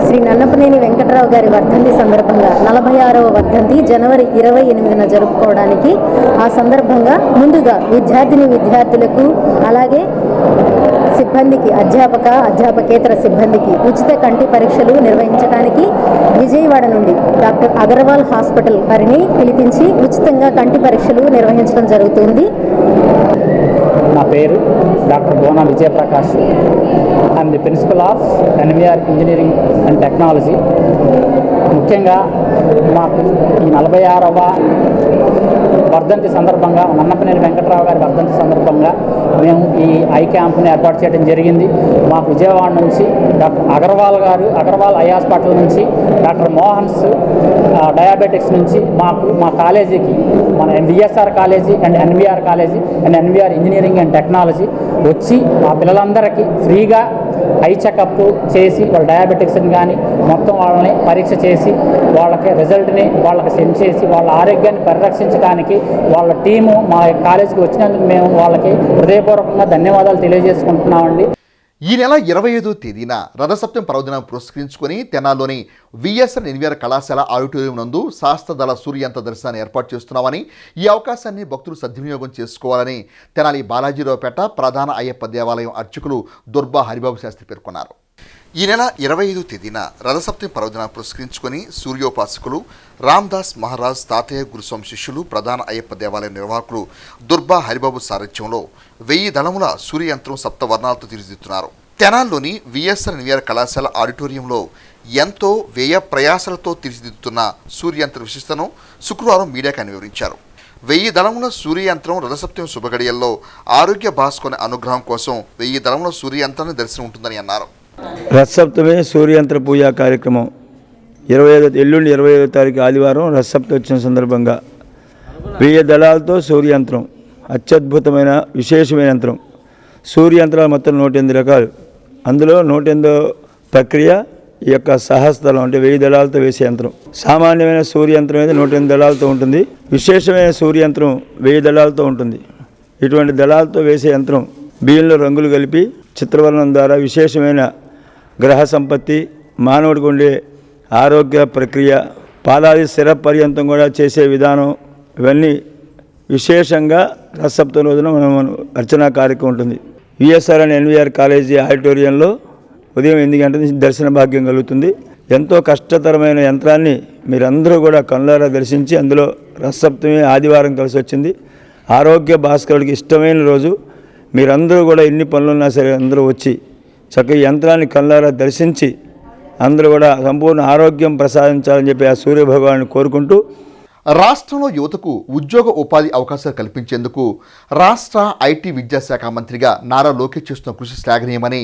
శ్రీ నన్నపనేని వెంకట్రావు గారి వర్ధంతి సందర్భంగా 46వ వర్ధంతి జనవరి 28న జరుపుకోవడానికి ఆ సందర్భంగా ముందుగా విద్యార్థులకు అలాగే సిబ్బందికి అధ్యాపకేతర సిబ్బందికి ఉచిత కంటి పరీక్షలు నిర్వహించడానికి విజయవాడ నుండి డాక్టర్ అగర్వాల్ హాస్పిటల్ వారిని పిలిపించి ఉచితంగా కంటి పరీక్షలు నిర్వహించడం జరుగుతుంది. నా పేరు doctor Kona Vijayaprakash. I'm the principal of NVR engineering and technology. ముఖ్యంగా మాకు ఈ 46వ వర్ధంతి సందర్భంగా, నన్నపనేని వెంకట్రావు గారి వర్ధంతి సందర్భంగా మేము ఈ ఐ క్యాంప్ని ఏర్పాటు చేయడం జరిగింది. మాకు విజయవాడ నుంచి డాక్టర్ అగర్వాల్ ఐ హాస్పిటల్ నుంచి, డాక్టర్ మోహన్స్ డయాబెటిక్స్ నుంచి మా కాలేజీకి, మన VSR college and NVR college and NVR engineering and technology వచ్చి ఆ పిల్లలందరికీ ఫ్రీగా ఐ చెకప్ చేసి వాళ్ళ డయాబెటిక్స్ని కానీ మొత్తం వాళ్ళని పరీక్ష చేసి వాళ్ళకి రిజల్ట్ని వాళ్ళకి సెండ్ చేసి వాళ్ళ ఆరోగ్యాన్ని పరిరక్షించడానికి వాళ్ళ టీము మా కాలేజీకి వచ్చినందుకు మేము వాళ్ళకి హృదయపూర్వకంగా ధన్యవాదాలు తెలియజేసుకుంటున్నామండి. ఈ నెల 25వ తేదీన రథసప్తమి పర్వదినం పురస్కరించుకొని తెనాల్లోని విఎస్ఆర్ ఎన్వీఆర్ కళాశాల ఆడిటోరియం నందు శాస్త్రదళ సూర్యంత్ర దర్శనాన్ని ఏర్పాటు చేస్తున్నామని, ఈ అవకాశాన్ని భక్తులు సద్వినియోగం చేసుకోవాలని తెనాలి బాలాజీరావుపేట ప్రధాన అయ్యప్ప దేవాలయం అర్చకులు దుర్బా హరిబాబు శాస్త్రి పేర్కొన్నారు. ఈ నెల 25వ తేదీన రథసప్తమి పర్వదినాన్ని పురస్కరించుకొని సూర్యోపాసకులు రామ్దాస్ మహారాజ్ తాతయ్య గురుస్వామి శిష్యులు ప్రధాన అయ్యప్ప దేవాలయం నిర్వాహకులు దుర్బా హరిబాబు సారథ్యంలో 1000 దళముల సూర్యయంత్రం సప్తవర్ణాలతో తీర్చిదిద్దుతున్నారు. తెనాల్లోని విఎస్ఆర్ ఎన్వీఆర్ కళాశాల ఆడిటోరియంలో ఎంతో వ్యయ ప్రయాసాలతో తీర్చిదిద్దుతున్న సూర్యయంత్ర విశిష్టను శుక్రవారం మీడియాకు వివరించారు. 1000 దళముల సూర్యయంత్రం రథసప్తమి శుభగడియల్లో ఆరోగ్య భాస్కర్ అనుగ్రహం కోసం 1000 దళముల సూర్యయంత్రాన్ని దర్శనం ఉంటుందని అన్నారు. రథసప్తమి సూర్యంత్ర పూజా కార్యక్రమం ఎల్లుండి 25వ తారీఖు ఆదివారం రథసప్తమి వచ్చిన సందర్భంగా 1000 దళాలతో సూర్యంత్రం అత్యద్భుతమైన విశేషమైన యంత్రం. సూర్యంత్రాలు మొత్తం 108 రకాలు. అందులో 108 ప్రక్రియ ఈ యొక్క సహస్రదళం అంటే 1000 దళాలతో వేసే యంత్రం. సామాన్యమైన సూర్యంత్రం అయితే 108 దళాలతో ఉంటుంది. విశేషమైన సూర్యంత్రం 1000 దళాలతో ఉంటుంది. ఇటువంటి దళాలతో వేసే యంత్రం బియ్యంలో రంగులు కలిపి చిత్రవర్ణం ద్వారా విశేషమైన గ్రహ సంపత్తి, మానవుడికి ఉండే ఆరోగ్య ప్రక్రియ, పాదాది శిర పర్యంతం కూడా చేసే విధానం, ఇవన్నీ విశేషంగా రథసప్తమి రోజున మనం అర్చనా కార్యక్రమం ఉంటుంది. విఎస్ఆర్ అండ్ ఎన్వీఆర్ కాలేజీ ఆడిటోరియంలో ఉదయం 8 గంటల నుంచి దర్శన భాగ్యం కలుగుతుంది. ఎంతో కష్టతరమైన యంత్రాన్ని మీరందరూ కూడా కళ్ళారా దర్శించి, అందులో రథసప్తమి ఆదివారం కలిసి వచ్చింది. ఆరోగ్య భాస్కరుడికి ఇష్టమైన రోజు. మీరందరూ కూడా ఎన్ని పనులున్నా సరే అందరూ వచ్చి చక్కగా యంత్రాన్ని కళ్ళారా దర్శించి అందరూ కూడా సంపూర్ణ ఆరోగ్యం ప్రసాదించాలని చెప్పి ఆ సూర్యభగవాన్ని కోరుకుంటూ, రాష్ట్రంలో యువతకు ఉద్యోగ ఉపాధి అవకాశాలు కల్పించేందుకు రాష్ట్ర ఐటీ విద్యాశాఖ మంత్రిగా నారా లోకేష్ చేస్తున్న కృషి శ్లాఘనీయమని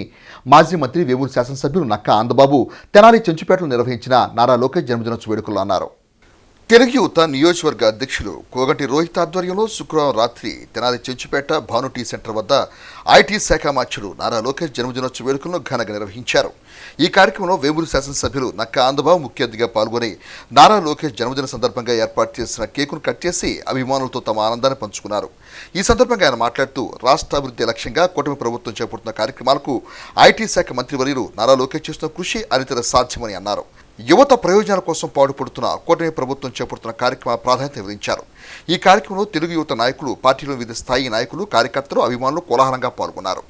మాజీ మంత్రి వేమూరు శాసనసభ్యులు నక్కా ఆందబాబు తెనాలి చెంచుపేటలో నిర్వహించిన నారా లోకేష్ జన్మదినోత్సవ వేడుకల్లో అన్నారు. తెలుగు యువత నియోజకవర్గ అధ్యక్షులు కోగంటి రోహిత్ ఆధ్వర్యంలో శుక్రవారం రాత్రి తెనాలి చెంచుపేట భాను టీ సెంటర్ వద్ద ఐటీ శాఖ మంత్రులు నారా లోకేష్ జన్మదినోత్సవ వేడుకలను ఘనంగా నిర్వహించారు. ఈ కార్యక్రమంలో వేమూరు శాసనసభ్యులు నక్కా ఆందబాబు ముఖ్య అతిథిగా పాల్గొని నారా లోకేష్ జన్మదిన సందర్భంగా ఏర్పాటు చేసిన కేకును కట్ చేసి అభిమానులతో తమ ఆనందాన్ని పంచుకున్నారు. ఈ సందర్భంగా ఆయన మాట్లాడుతూ రాష్ట్ర అభివృద్ధి లక్ష్యంగా కూటమి ప్రభుత్వం చేపడుతున్న కార్యక్రమాలకు ఐటీ శాఖ మంత్రివర్యులు నారా లోకేష్ చేస్తున్న కృషి అనితర సాధ్యమని అన్నారు. యువత ప్రయోజనాల కోసం పాటుపడుతున్న కూటమి ప్రభుత్వం చేపడుతున్న కార్యక్రమాల ప్రాధాన్యత వివరించారు. ఈ కార్యక్రమంలో తెలుగు యువత నాయకులు, పార్టీలోని వివిధ స్థాయి నాయకులు, కార్యకర్తలు, అభిమానులు కోలాహలంగా పాల్గొన్నారు.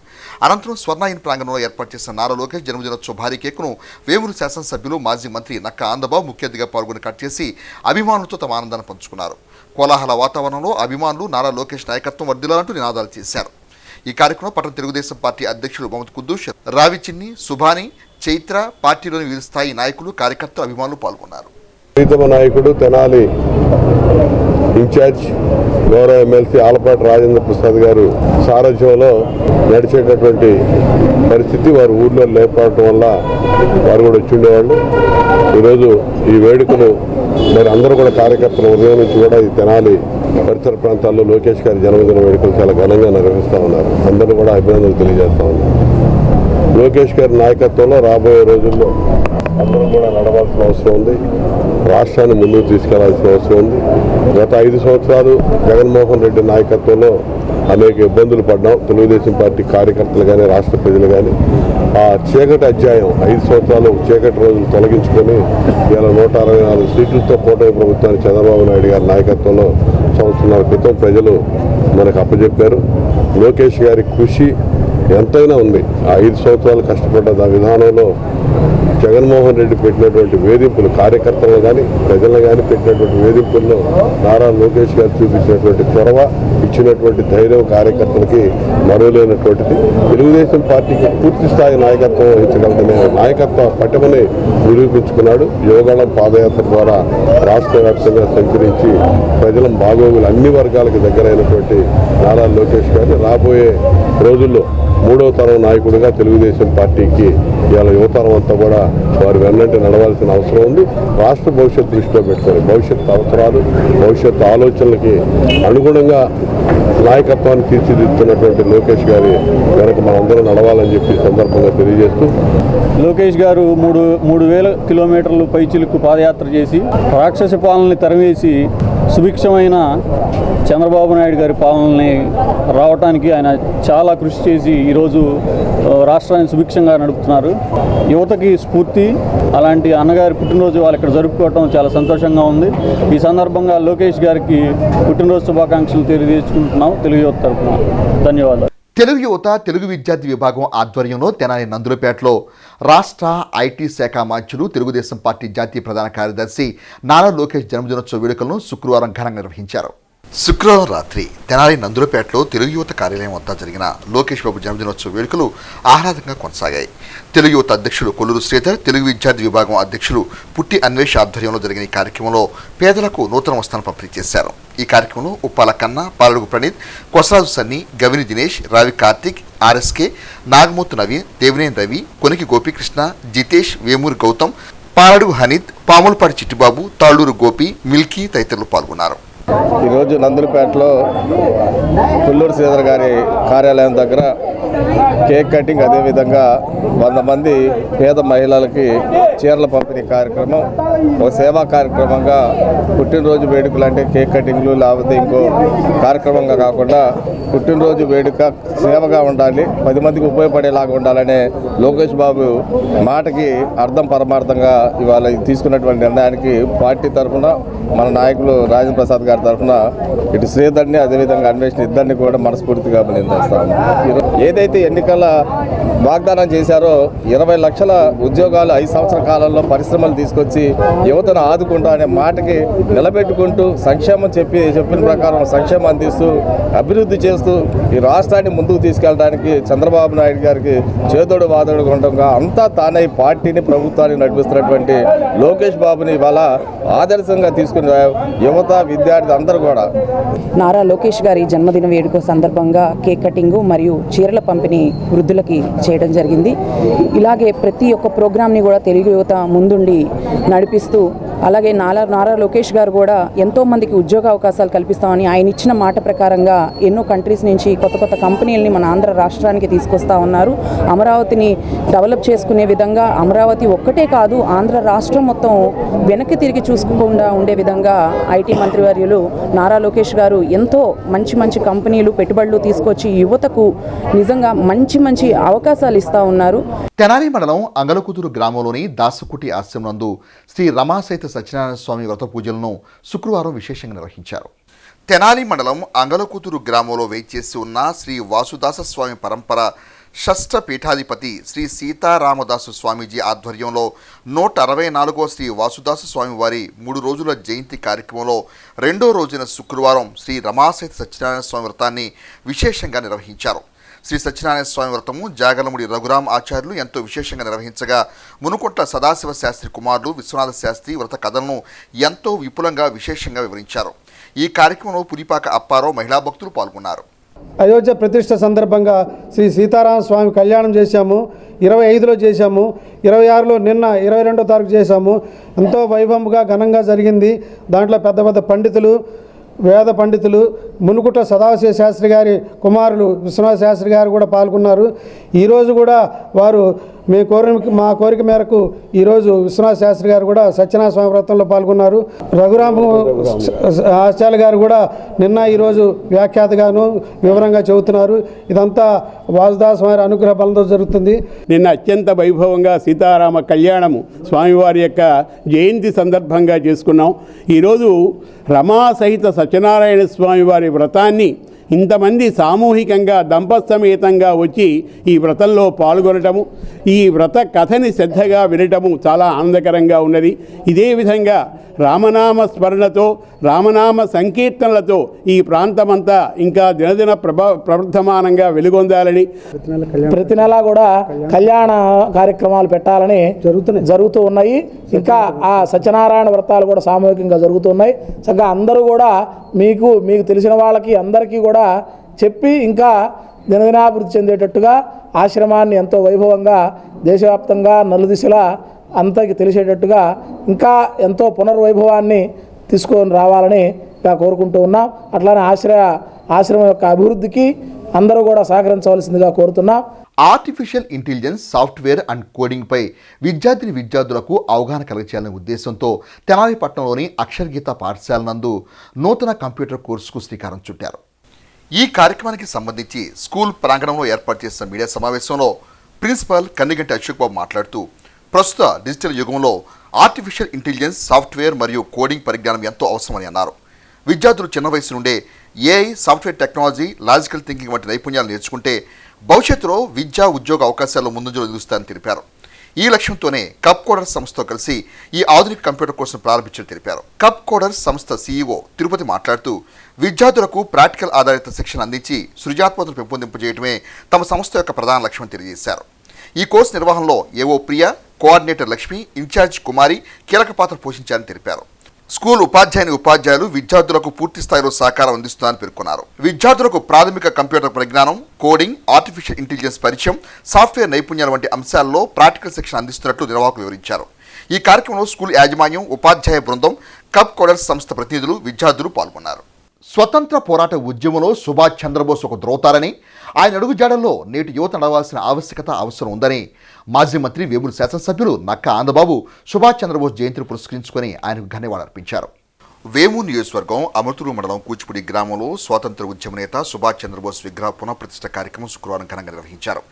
అనంతరం స్వర్ణాయన్ ప్రాంగణంలో ఏర్పాటు చేసిన నారా లోకేష్ జన్మదినోత్సవ భారీ కేకును వేమూరు శాసనసభ్యులు మాజీ మంత్రి నక్కా ఆందబాబు ముఖ్య అతిథిగా పాల్గొని కట్ చేసి అభిమానులతో తమ ఆనందాన్ని పంచుకున్నారు. కోలాహల వాతావరణంలో అభిమానులు నారా లోకేష్ నాయకత్వం వర్ధిల్లాలంటూ నినాదాలు చేశారు. ఈ కార్యక్రమంలో పట్టణ తెలుగుదేశం పార్టీ అధ్యక్షులు మమద్ కుద్దూష్, రావి చిన్ని, సుభాని, చైత్ర, పార్టీలోని వివిధ స్థాయి నాయకులు, కార్యకర్తలు, అభిమానులు పాల్గొన్నారు. ప్రీతమ నాయకుడు తెనాలి ఇన్ఛార్జ్ గౌరవ ఎమ్మెల్సీ ఆలపాటి రాజేంద్ర ప్రసాద్ గారు సారథ్యంలో నడిచేటటువంటి పరిస్థితి వారు ఊర్లో లేకపోవడం వల్ల వారు కూడా వచ్చి ఉండేవాళ్ళు. ఈరోజు ఈ వేడుకను మరి అందరూ కూడా కార్యకర్తలు ఉదయం నుంచి కూడా ఈ తెనాలి పరిసర ప్రాంతాల్లో లోకేష్ గారి జన్మదిన వేడుకలు చాలా ఘనంగా నిర్వహిస్తూ ఉన్నారు. అందరూ కూడా అభినందనలు తెలియజేస్తూ ఉన్నారు. లోకేష్ గారి నాయకత్వంలో రాబోయే రోజుల్లో అందరూ కూడా నడవాల్సిన అవసరం ఉంది. రాష్ట్రాన్ని ముందుకు తీసుకెళ్లాల్సిన అవసరం ఉంది. గత 5 సంవత్సరాలు జగన్మోహన్ రెడ్డి నాయకత్వంలో అనేక ఇబ్బందులు పడ్డాం. తెలుగుదేశం పార్టీ కార్యకర్తలు కానీ, రాష్ట్ర ప్రజలు కానీ. ఆ చీకటి అధ్యాయం 5 సంవత్సరాలు చీకటి రోజులు తొలగించుకొని ఇలా 164 సీట్లతో కూటమి ప్రభుత్వాన్ని చంద్రబాబు నాయుడు గారి నాయకత్వంలో సంవత్సరాల క్రితం ప్రజలు మనకు అప్పచెప్పారు. లోకేష్ గారి కృషి ఎంతైనా ఉంది. ఆ 5 సంవత్సరాలు కష్టపడ్డ విధానంలో జగన్మోహన్ రెడ్డి పెట్టినటువంటి వేధింపులు, కార్యకర్తలు కానీ ప్రజలను కానీ పెట్టినటువంటి వేధింపుల్లో నారా లోకేష్ గారు చూపించినటువంటి చొరవ, ఇచ్చినటువంటి ధైర్యం కార్యకర్తలకి మరువలేనటువంటిది. తెలుగుదేశం పార్టీకి పూర్తి స్థాయి నాయకత్వం వహించగలదనే నాయకత్వ పటిమని నిరూపించుకున్నాడు. యువగళం పాదయాత్ర ద్వారా రాష్ట్ర వ్యాప్తంగా సంచరించి ప్రజల బాగోగులు అన్ని వర్గాలకు దగ్గరైనటువంటి నారా లోకేష్ గారిని రాబోయే రోజుల్లో 3వ తరం నాయకుడిగా తెలుగుదేశం పార్టీకి ఇవాళ యువతరం అంతా కూడా వారు వెన్నంటి నడవాల్సిన అవసరం ఉంది. రాష్ట్ర భవిష్యత్తు దృష్టిలో పెట్టుకొని భవిష్యత్తు అవసరాలు, భవిష్యత్తు ఆలోచనలకి అనుగుణంగా నాయకత్వాన్ని తీర్చిదిద్దుతున్నటువంటి లోకేష్ గారి వెనక మనందరూ నడవాలని చెప్పి సందర్భంగా తెలియజేస్తూ, లోకేష్ గారు 3,000 కిలోమీటర్లు పైచిలుకు పాదయాత్ర చేసి రాక్షస పాలనని తరివేసి సుభిక్షమైన చంద్రబాబు నాయుడు గారి పాలనని రావడానికి ఆయన చాలా కృషి చేసి ఈరోజు రాష్ట్రాన్ని సుభిక్షంగా నడుపుతున్నారు. యువతకి స్ఫూర్తి. అలాంటి అన్నగారి పుట్టినరోజు వాళ్ళు ఇక్కడ జరుపుకోవటం చాలా సంతోషంగా ఉంది. ఈ సందర్భంగా లోకేష్ గారికి పుట్టినరోజు శుభాకాంక్షలు తెలియజేసుకుంటున్నాం తెలుగు యువత తరఫున. ధన్యవాదాలు. తెలుగు యువత తెలుగు విద్యార్థి విభాగం ఆధ్వర్యంలో తెనాలి నందులపేటలో రాష్ట్ర ఐటీ శాఖ మంత్రులు, తెలుగుదేశం పార్టీ జాతీయ ప్రధాన కార్యదర్శి నారా లోకేష్ జన్మదినోత్సవ వేడుకలను శుక్రవారం ఘనంగా నిర్వహించారు. శుక్రవారం రాత్రి తెనాలి నందులపేటలో తెలుగు యువత కార్యాలయం వద్ద జరిగిన లోకేష్ బాబు జన్మదినోత్సవ వేడుకలు ఆహ్లాదంగా కొనసాగాయి. తెలుగు యువత అధ్యక్షులు కొల్లూరు శ్రీధర్, తెలుగు విద్యార్థి విభాగం అధ్యక్షులు పుట్టి అన్వేష్ ఆధ్వర్యంలో జరిగిన ఈ కార్యక్రమంలో పేదలకు నూతన వస్త్రాలను పంపిణీ చేశారు. ఈ కార్యక్రమంలో ఉప్పాల కన్నా, పాలడుగు ప్రణీత్, కొసరాజు సన్ని, గవిని దినేష్, రావి కార్తిక్, ఆర్ఎస్కే, నాగమూతు నవీన్, దేవినేని రవి, కొనికి గోపీకృష్ణ, జితేష్, వేమూరి గౌతమ్, పాలడుగు హనీత్, పాములపాటి చిట్టిబాబు, తాళ్లూరు గోపి, మిల్కీ తదితరులు పాల్గొన్నారు. ఈరోజు నందులపేటలో కొల్లూరు శ్రీధర్ గారి కార్యాలయం దగ్గర కేక్ కటింగ్, అదేవిధంగా 100 మంది పేద మహిళలకి చీరల పంపిణీ కార్యక్రమం ఒక సేవా కార్యక్రమంగా, పుట్టినరోజు వేడుకలు అంటే కేక్ కటింగ్లు లేకపోతే ఇంకో కార్యక్రమంగా కాకుండా పుట్టినరోజు వేడుక సేవగా ఉండాలి, 10 మందికి ఉపయోగపడేలాగా ఉండాలనే లోకేష్ బాబు మాటకి అర్థం పరమార్థంగా ఇవాళ తీసుకున్నటువంటి నిర్ణయానికి పార్టీ తరఫున మన నాయకులు రాజేంద్ర ప్రసాద్ గారి తరఫున ఇటు శ్రీధర్ని అదేవిధంగా అన్వేషణ ఇద్దరిని కూడా మనస్ఫూర్తిగా అభినందిస్తాము. ఏదైతే ఎన్నికల వాగ్దానం చేశారో 20 లక్షల ఉద్యోగాలు 5 సంవత్సరాల కాలంలో పరిశ్రమలు తీసుకొచ్చి యువతను ఆదుకుంటూ అనే మాటకి నిలబెట్టుకుంటూ సంక్షేమం చెప్పిన ప్రకారం సంక్షేమం అందిస్తూ అభివృద్ధి చేస్తూ ఈ రాష్ట్రాన్ని ముందుకు తీసుకెళ్ళడానికి చంద్రబాబు నాయుడు గారికి చేదోడు వాదోడు ఉండగా అంతా తానే పార్టీని ప్రభుత్వాన్ని నడిపిస్తున్నటువంటి లోకేష్ బాబుని ఇవాళ ఆదర్శంగా తీసుకున్న యువత విద్యార్థి అందరూ కూడా నారా లోకేష్ గారి జన్మదిన వేడుక సందర్భంగా కేక్ కటింగ్ మరియు చీరల పంపిణీ వృద్ధులకి చేయడం జరిగింది. ఇలాగే ప్రతి ఒక్క ప్రోగ్రామ్ని కూడా తెలుగు యువత ముందుండి నడిపిస్తూ అలాగే నారా లోకేష్ గారు కూడా ఎంతోమందికి ఉద్యోగ అవకాశాలు కల్పిస్తామని ఆయన ఇచ్చిన మాట ప్రకారంగా ఎన్నో కంట్రీస్ నుంచి కొత్త కంపెనీలని మన ఆంధ్ర రాష్ట్రానికి తీసుకొస్తా ఉన్నారు. అమరావతిని డెవలప్ చేసుకునే విధంగా అమరావతి ఒక్కటే కాదు ఆంధ్ర రాష్ట్రం మొత్తం వెనక్కి తిరిగి చూసుకోకుండా ఉండే విధంగా ఐటీ మంత్రివర్యులు నారా లోకేష్ గారు ఎంతో మంచి కంపెనీలు పెట్టుబడులు తీసుకొచ్చి యువతకు నిజంగా మంచి అవకాశాలు ఇస్తూ ఉన్నారు. తెనాలి మండలం అంగలకుదురు గ్రామంలోని దాసకుటి ఆశ్రమం నందు శ్రీ రమాసహిత సత్యనారాయణ స్వామి వ్రత పూజలను శుక్రవారం విశేషంగా నిర్వహించారు. తెనాలి మండలం అంగలకుదురు గ్రామంలో వేచేసి ఉన్న శ్రీ వాసుదాస స్వామి పరంపర షష్ఠ పీఠాధిపతి శ్రీ సీతారామదాసు స్వామీజీ ఆధ్వర్యంలో 164వ శ్రీ వాసుదాస స్వామి వారి 3 రోజుల జయంతి కార్యక్రమంలో 2వ రోజున శుక్రవారం శ్రీ రమాసహిత సత్యనారాయణ స్వామి వ్రతాన్ని విశేషంగా నిర్వహించారు. శ్రీ సత్యనారాయణ స్వామి వ్రతము జాగలముడి రఘురామ్ ఆచార్యులు ఎంతో విశేషంగా నిర్వహించగా మునుకొంట్ల సదాశివ శాస్త్రి కుమారులు విశ్వనాథ శాస్త్రి వ్రత కథలను ఎంతో విపులంగా విశేషంగా వివరించారు. ఈ కార్యక్రమంలో పులిపాక అప్పారావు మహిళా భక్తులు పాల్గొన్నారు. అయోధ్య ప్రతిష్ట సందర్భంగా శ్రీ సీతారామ స్వామి కళ్యాణం చేశాము. 25లో చేశాము, 26లో నిన్న 22వ తారీఖు చేశాము. ఎంతో వైభవంగా ఘనంగా జరిగింది. దాంట్లో పెద్ద పండితులు వేద పండితులు మునుకుట సదాశివ శాస్త్రి గారి కుమారులు విశ్వనాథ శాస్త్రి గారు కూడా పాల్గొన్నారు. ఈరోజు కూడా వారు మా కోరిక మేరకు ఈరోజు విశ్వనాథ శాస్త్రి గారు కూడా సత్యనారాయణ స్వామి వ్రతంలో పాల్గొన్నారు. రఘురామ ఆచార్య గారు కూడా నిన్న ఈరోజు వ్యాఖ్యాతగాను వివరంగా చెబుతున్నారు. ఇదంతా వాసుదాస్ వారి అనుగ్రహ బలంతో జరుగుతుంది. నిన్న అత్యంత వైభవంగా సీతారామ కళ్యాణము స్వామివారి యొక్క జయంతి సందర్భంగా చేసుకున్నాం. ఈరోజు రమా సహిత సత్యనారాయణ స్వామి వారి వ్రతాన్ని ఇంతమంది సామూహికంగా దంపసమేతంగా వచ్చి ఈ వ్రతంలో పాల్గొనటము, ఈ వ్రత కథని శ్రద్ధగా వినటము చాలా ఆనందకరంగా ఉన్నది. ఇదే విధంగా రామనామ స్మరణతో రామనామ సంకీర్తనలతో ఈ ప్రాంతమంతా ఇంకా దినదిన ప్రవర్ధమానంగా వెలుగొందాలని ప్రతి నెల కూడా కళ్యాణ కార్యక్రమాలు పెట్టాలని జరుగుతూ ఉన్నాయి. ఇంకా ఆ సత్యనారాయణ వ్రతాలు కూడా సామూహికంగా జరుగుతున్నాయి. చక్కగా అందరూ కూడా మీకు తెలిసిన వాళ్ళకి అందరికీ కూడా చెప్పి ఇంకా దినదినాభివృద్ధి చెందేటట్టుగా ఆశ్రమాన్ని ఎంతో వైభవంగా దేశవ్యాప్తంగా నలుదిశలా అంతకి తెలిసేటట్టుగా ఇంకా ఎంతో పునర్వైభవాన్ని తీసుకొని రావాలని కోరుకుంటూ ఉన్నాం. అట్లానే ఆశ్రమం యొక్క అభివృద్ధికి అందరూ కూడా సహకరించవలసిందిగా కోరుతున్నాం. ఆర్టిఫిషియల్ ఇంటెలిజెన్స్ సాఫ్ట్వేర్ అండ్ కోడింగ్పై విద్యార్థులకు అవగాహన కలిగించాలనే ఉద్దేశంతో తెనాలి పట్టణంలోని అక్షర్ గీత పాఠశాల నందు నూతన కంప్యూటర్ కోర్సుకు శ్రీకారం చుట్టారు. ఈ కార్యక్రమానికి సంబంధించి స్కూల్ ప్రాంగణంలో ఏర్పాటు చేసిన మీడియా సమావేశంలో ప్రిన్సిపల్ కన్నిగంటి అశోక్ బాబు మాట్లాడుతూ ప్రస్తుత డిజిటల్ యుగంలో ఆర్టిఫిషియల్ ఇంటెలిజెన్స్ సాఫ్ట్వేర్ మరియు కోడింగ్ పరిజ్ఞానం ఎంతో అవసరమని అన్నారు. విద్యార్థులు చిన్న వయసు నుండే AI, software technology, logical thinking వంటి నైపుణ్యాలు నేర్చుకుంటే భవిష్యత్తులో విద్యా ఉద్యోగ అవకాశాల్లో ముందంజలో నిలుస్తారని తెలిపారు. ఈ లక్ష్యంతోనే కప్ కోడర్స్ సంస్థతో కలిసి ఈ ఆధునిక కంప్యూటర్ కోర్సును ప్రారంభించారని తెలిపారు. కప్ కోడర్స్ సంస్థ సీఈఓ తిరుపతి మాట్లాడుతూ విద్యార్థులకు ప్రాక్టికల్ ఆధారిత శిక్షణ అందించి సృజనాత్మకతను పెంపొందింపజేయడమే తమ సంస్థ యొక్క ప్రధాన లక్ష్యమని తెలియజేశారు. ఈ కోర్సు నిర్వహణలో ఏవో ప్రియా, కోఆర్డినేటర్ లక్ష్మి, ఇన్ఛార్జ్ కుమారి కీలక పాత్ర పోషించారని తెలిపారు. స్కూల్ ఉపాధ్యాయులు విద్యార్థులకు పూర్తి స్థాయిలో సహకారం అందిస్తున్నారని పేర్కొన్నారు. విద్యార్థులకు ప్రాథమిక కంప్యూటర్ పరిజ్ఞానం, కోడింగ్, ఆర్టిఫిషియల్ ఇంటెలిజెన్స్ పరిచయం, సాఫ్ట్వేర్ నైపుణ్యాల వంటి అంశాల్లో ప్రాక్టికల్ శిక్షణ అందిస్తున్నట్లు నిర్వాహకులు వివరించారు. ఈ కార్యక్రమంలో స్కూల్ యాజమాన్యం, ఉపాధ్యాయ బృందం, కప్ కోడర్స్ సంస్థ ప్రతినిధులు, విద్యార్థులు పాల్గొన్నారు. స్వతంత్ర పోరాట ఉద్యమంలో సుభాష్ చంద్రబోస్ ఒక ద్రోతారని, ఆయన అడుగుజాడల్లో నేటి యువత నడవాల్సిన అవసరం ఉందని మాజీ మంత్రి వేమూరు శాసనసభ్యులు నక్కా ఆనందబాబు సుభాష్ చంద్రబోస్ జయంతిని పురస్కరించుకొని ఆయనకు ధన్యవాదాలర్పించారు. వేమూరు నియోజకవర్గం అమృతూరు మండలం కూచిపూడి గ్రామంలో స్వాతంత్ర ఉద్యమ నేత సుభాష్ చంద్రబోస్ విగ్రహ పునఃప్రతిష్ఠ కార్యక్రమం శుక్రవారం ఘనంగా నిర్వహించారు.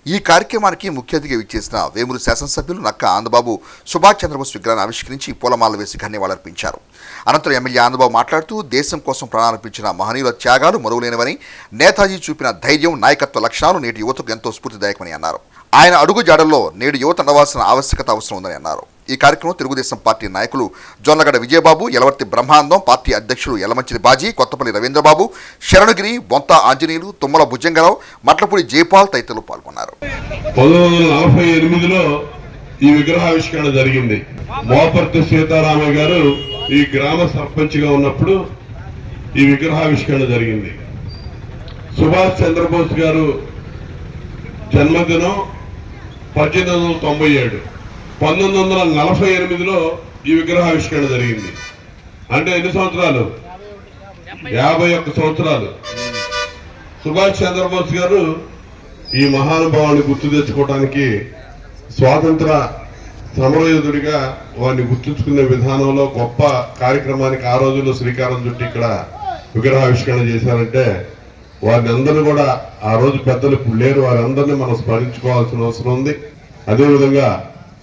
ఈ కార్యక్రమానికి ముఖ్య అతిథిగా విచ్చేసిన వేమూరు శాసనసభ్యులు నక్కా ఆనందబాబు సుభాష్ చంద్రబోస్ విగ్రహాన్ని ఆవిష్కరించి పూలమాలలు వేసి ధన్యవాదాలర్పించారు. అనంతరం ఎమ్మెల్యే ఆనందబాబు మాట్లాడుతూ దేశం కోసం ప్రాణాలర్పించిన మహనీయుల త్యాగాలు మరువలేనివని, నేతాజీ చూపిన ధైర్యం, నాయకత్వ లక్షణాలు నేటి యువతకు ఎంతో స్ఫూర్తిదాయకమని అన్నారు. ఆయన అడుగు జాడల్లో నేడు యువత నడవాల్సిన ఆవశ్యకత అవసరం ఉందని అన్నారు. ఈ కార్యక్రమం తెలుగుదేశం పార్టీ నాయకులు జొన్నగడ్డ విజయబాబు, యలవర్తి బ్రహ్మానందం, పార్టీ అధ్యక్షులు యలమంచిలి బాజీ, కొత్తపల్లి రవీంద్రబాబు, శరణగిరి, బొంత ఆంజనేయులు, తుమ్మల భుజంగరావు, మట్లపూడి జయపాల్ తదితరులు పాల్గొన్నారు. 1948లో ఈ విగ్రహావిష్కరణ జరిగింది. మోపర్తి సీతారామయ్య గారు ఈ గ్రామ సర్పంచ్గా ఉన్నప్పుడు ఈ విగ్రహావిష్కరణ జరిగింది. సుభాష్ చంద్రబోస్ గారు జన్మదినం 1897. 1948లో ఈ విగ్రహావిష్కరణ జరిగింది. అంటే ఎన్ని సంవత్సరాలు? 51 సంవత్సరాలు. సుభాష్ చంద్రబోస్ గారు ఈ మహానుభావాన్ని గుర్తు తెచ్చుకోవడానికి స్వాతంత్ర సమరయోధుడిగా వారిని గుర్తుంచుకునే విధానంలో గొప్ప కార్యక్రమానికి ఆ రోజుల్లో శ్రీకారం చుట్టి ఇక్కడ విగ్రహావిష్కరణ చేశారంటే వారిని అందరూ కూడా ఆ రోజు పెద్దలు ఇప్పుడు లేరు, వారందరినీ మనం స్మరించుకోవాల్సిన అవసరం ఉంది. అదేవిధంగా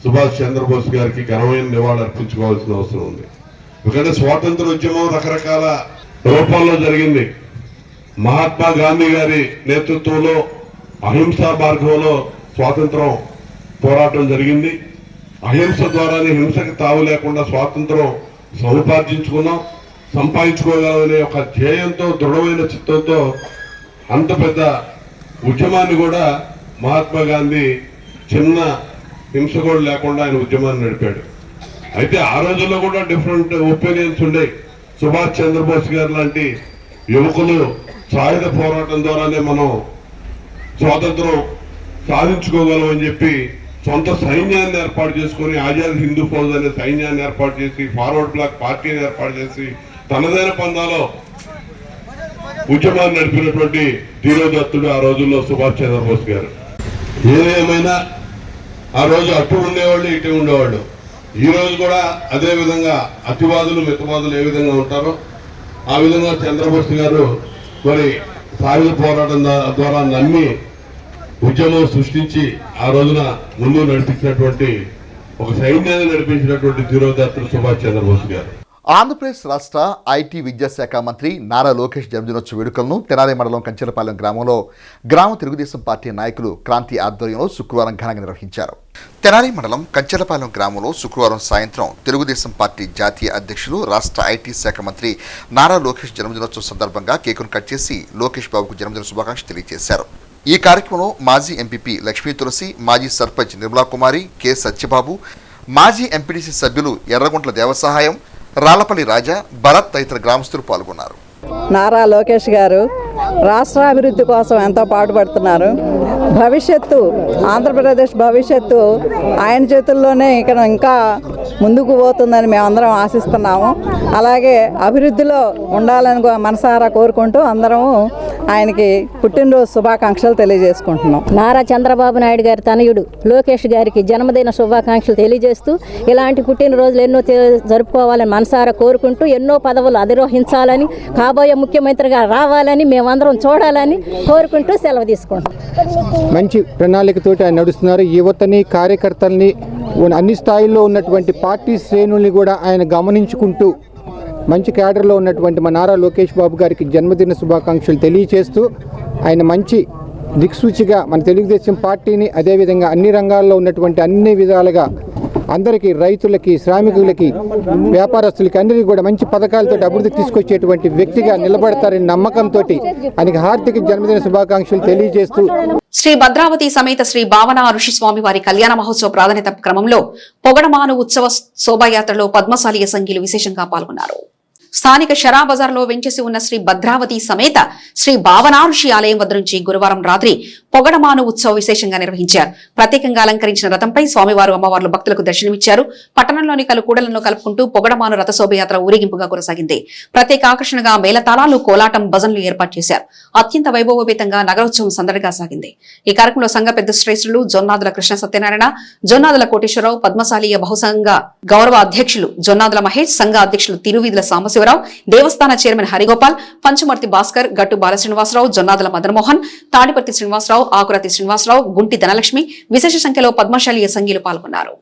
సుభాష్ చంద్రబోస్ గారికి ఘనమైన నివాళులు అర్పించుకోవాల్సిన అవసరం ఉంది. ఎందుకంటే స్వాతంత్ర ఉద్యమం రకరకాల రూపాల్లో జరిగింది. మహాత్మా గాంధీ గారి నేతృత్వంలో అహింసా మార్గంలో స్వాతంత్రం పోరాటం జరిగింది. అహింస ద్వారానే హింసకి తావు లేకుండా స్వాతంత్రం సంపాదించుకోగలమనే ఒక ధ్యేయంతో, దృఢమైన చిత్తంతో అంత పెద్ద ఉద్యమాన్ని కూడా మహాత్మా గాంధీ చిన్న హింస కూడా లేకుండా ఆయన ఉద్యమాన్ని నడిపాడు. అయితే ఆ రోజుల్లో కూడా డిఫరెంట్ ఒపీనియన్స్ ఉండేవి. సుభాష్ చంద్రబోస్ గారు లాంటి యువకులు సాయుధ పోరాటం ద్వారానే మనం స్వాతంత్రం సాధించుకోగలమని చెప్పి సొంత సైన్యాన్ని ఏర్పాటు చేసుకుని ఆజాద్ హిందూ ఫౌజ్ అనే సైన్యాన్ని ఏర్పాటు చేసి, ఫార్వర్డ్ బ్లాక్ పార్టీని ఏర్పాటు చేసి తనదైన పందాలో ఉద్యమాన్ని నడిపినటువంటి ధీరోదత్తుడు ఆ రోజుల్లో సుభాష్ చంద్రబోస్ గారు. ఏదేమైనా ఆ రోజు అటు ఉండేవాళ్ళు, ఇటు ఉండేవాళ్ళు. ఈ రోజు కూడా అదే విధంగా అతివాదులు, మితవాదులు ఏ విధంగా ఉంటారో ఆ విధంగా చంద్రబోస్ గారు మరి సాయుధ పోరాటం ద్వారా నమ్మి ఉద్యమం సృష్టించి ఆ రోజున ముందు నడిపించినటువంటి ఒక సైన్యాన్ని నడిపించినటువంటి ధీరోదత్తుడు సుభాష్ చంద్రబోస్ గారు. ఆంధ్రప్రదేశ్ రాష్ట్ర ఐటీ విద్యాశాఖ మంత్రి నారా లోకేష్ జన్మదినోత్సవ వేడుకలను తెనాలి మండలం కంచెలపాలెం గ్రామంలో గ్రామ తెలుగుదేశం పార్టీ నాయకులు క్రాంతి ఆధ్వర్యంలో శుక్రవారం ఘనంగా నిర్వహించారు. తెనాలి మండలం కంచెలపాలెం గ్రామంలో శుక్రవారం సాయంత్రం తెలుగుదేశం పార్టీ జాతీయ అధ్యక్షులు రాష్ట్ర ఐటీ శాఖ మంత్రి నారా లోకేష్ జన్మదినోత్సవం సందర్భంగా కేకును కట్ చేసి లోకేష్ బాబుకు జన్మదిన శుభాకాంక్షలు తెలియజేశారు. ఈ కార్యక్రమంలో మాజీ ఎంపీపీ లక్ష్మీ తులసి, మాజీ సర్పంచ్ నిర్మలా కుమారి, కె సత్యబాబు, మాజీ ఎంపీటీసీ సభ్యులు ఎర్రగుంట్ల దేవసహాయం, రాళ్లపల్లి రాజా, భరత్ తదితర గ్రామస్తులు పాల్గొన్నారు. నారా లోకేష్ గారు రాష్ట్ర అభివృద్ధి కోసం ఎంతో పాటుపడుతున్నారు. భవిష్యత్తు, ఆంధ్రప్రదేశ్ భవిష్యత్తు ఆయన చేతుల్లోనే ఇక్కడ ఇంకా ముందుకు పోతుందని మేమందరం ఆశిస్తున్నాము. అలాగే అభివృద్ధిలో ఉండాలని మనసారా కోరుకుంటూ అందరము ఆయనకి పుట్టినరోజు శుభాకాంక్షలు తెలియజేసుకుంటున్నాం. నారా చంద్రబాబు నాయుడు గారి తనయుడు లోకేష్ గారికి జన్మదిన శుభాకాంక్షలు తెలియజేస్తూ ఇలాంటి పుట్టినరోజులు ఎన్నో జరుపుకోవాలని మనసారా కోరుకుంటూ ఎన్నో పదవులు అధిరోహించాలని, కాబోయే ముఖ్యమంత్రిగా రావాలని, మేమందరం చూడాలని కోరుకుంటూ సెలవు తీసుకుంటాం. మంచి ప్రణాళికతోటి ఆయన నడుస్తున్నారు. యువతని, కార్యకర్తల్ని, అన్ని స్థాయిల్లో ఉన్నటువంటి పార్టీ శ్రేణుల్ని కూడా ఆయన గమనించుకుంటూ మంచి క్యాడర్లో ఉన్నటువంటి మా నారా లోకేష్ బాబు గారికి జన్మదిన శుభాకాంక్షలు తెలియజేస్తూ ఆయన మంచి దిక్సూచిగా మన తెలుగుదేశం పార్టీని, అదేవిధంగా అన్ని రంగాల్లో ఉన్నటువంటి అన్ని విధాలుగా అందరికీ, రైతులకి, శ్రామికులకి, వ్యాపారస్తులకి అందరికీ కూడా మంచి పథకాలతో అభివృద్ధి తీసుకొచ్చేటువంటి వ్యక్తిగా నిలబడతారని నమ్మకంతో ఆయనకి హార్దిక జన్మదిన శుభాకాంక్షలు తెలియజేస్తూ శ్రీ భద్రావతి సమేత శ్రీ భావన ఋషి స్వామి వారి కళ్యాణ మహోత్సవ ప్రాధాన్యత క్రమంలో పొగడమాను ఉత్సవ శోభాయాత్రలో పద్మశాలీయ సంఘీయులు విశేషంగా పాల్గొన్నారు. స్థానిక షరా బజార్లో వెంచేసి ఉన్న శ్రీ భద్రావతి సమేత శ్రీ భావనాఋషి ఆలయం వద్ద నుంచి గురువారం రాత్రి పొగడమాను ఉత్సవం విశేషంగా నిర్వహించారు. ప్రత్యేకంగా అలంకరించిన రథంపై స్వామివారు, అమ్మవార్లు భక్తులకు దర్శనమిచ్చారు. పట్టణంలోని కూడలను కలుపుకుంటూ పొగడమాను రథ శోభయాత్ర ఊరేగింపుగా కొనసాగింది. ప్రత్యేక ఆకర్షణగా మేళతాళాలు, కోలాటం, భజనలు ఏర్పాటు చేశారు. అత్యంత వైభవోపేతంగా నగరోత్సవం సందడిగా సాగింది. ఈ కార్యక్రమంలో సంఘ పెద్ద శ్రేష్ఠులు జొన్నాదుల కృష్ణ సత్యనారాయణ, జొన్నాదుల కోటేశ్వరరావు, పద్మశాలీయ బహుసంఘ గౌరవ అధ్యక్షులు జొన్నాదుల మహేష్, సంఘ అధ్యక్షులు తిరువీధుల సాంబశివరావు, దేవస్థాన చైర్మన్ హరిగోపాల్, పంచమర్తి భాస్కర్, గట్టు బాలశ్రీనివాసరావు, జొన్నాదుల మదన్మోహన్, తాడిపర్తి శ్రీనివాసరావు, ఆకురతి శ్రీనివాసరావు, గుంటి ధనలక్ష్మి, విశేష సంఖ్యలో పద్మశాలీయ సంఘీయులు పాల్గొన్నారు.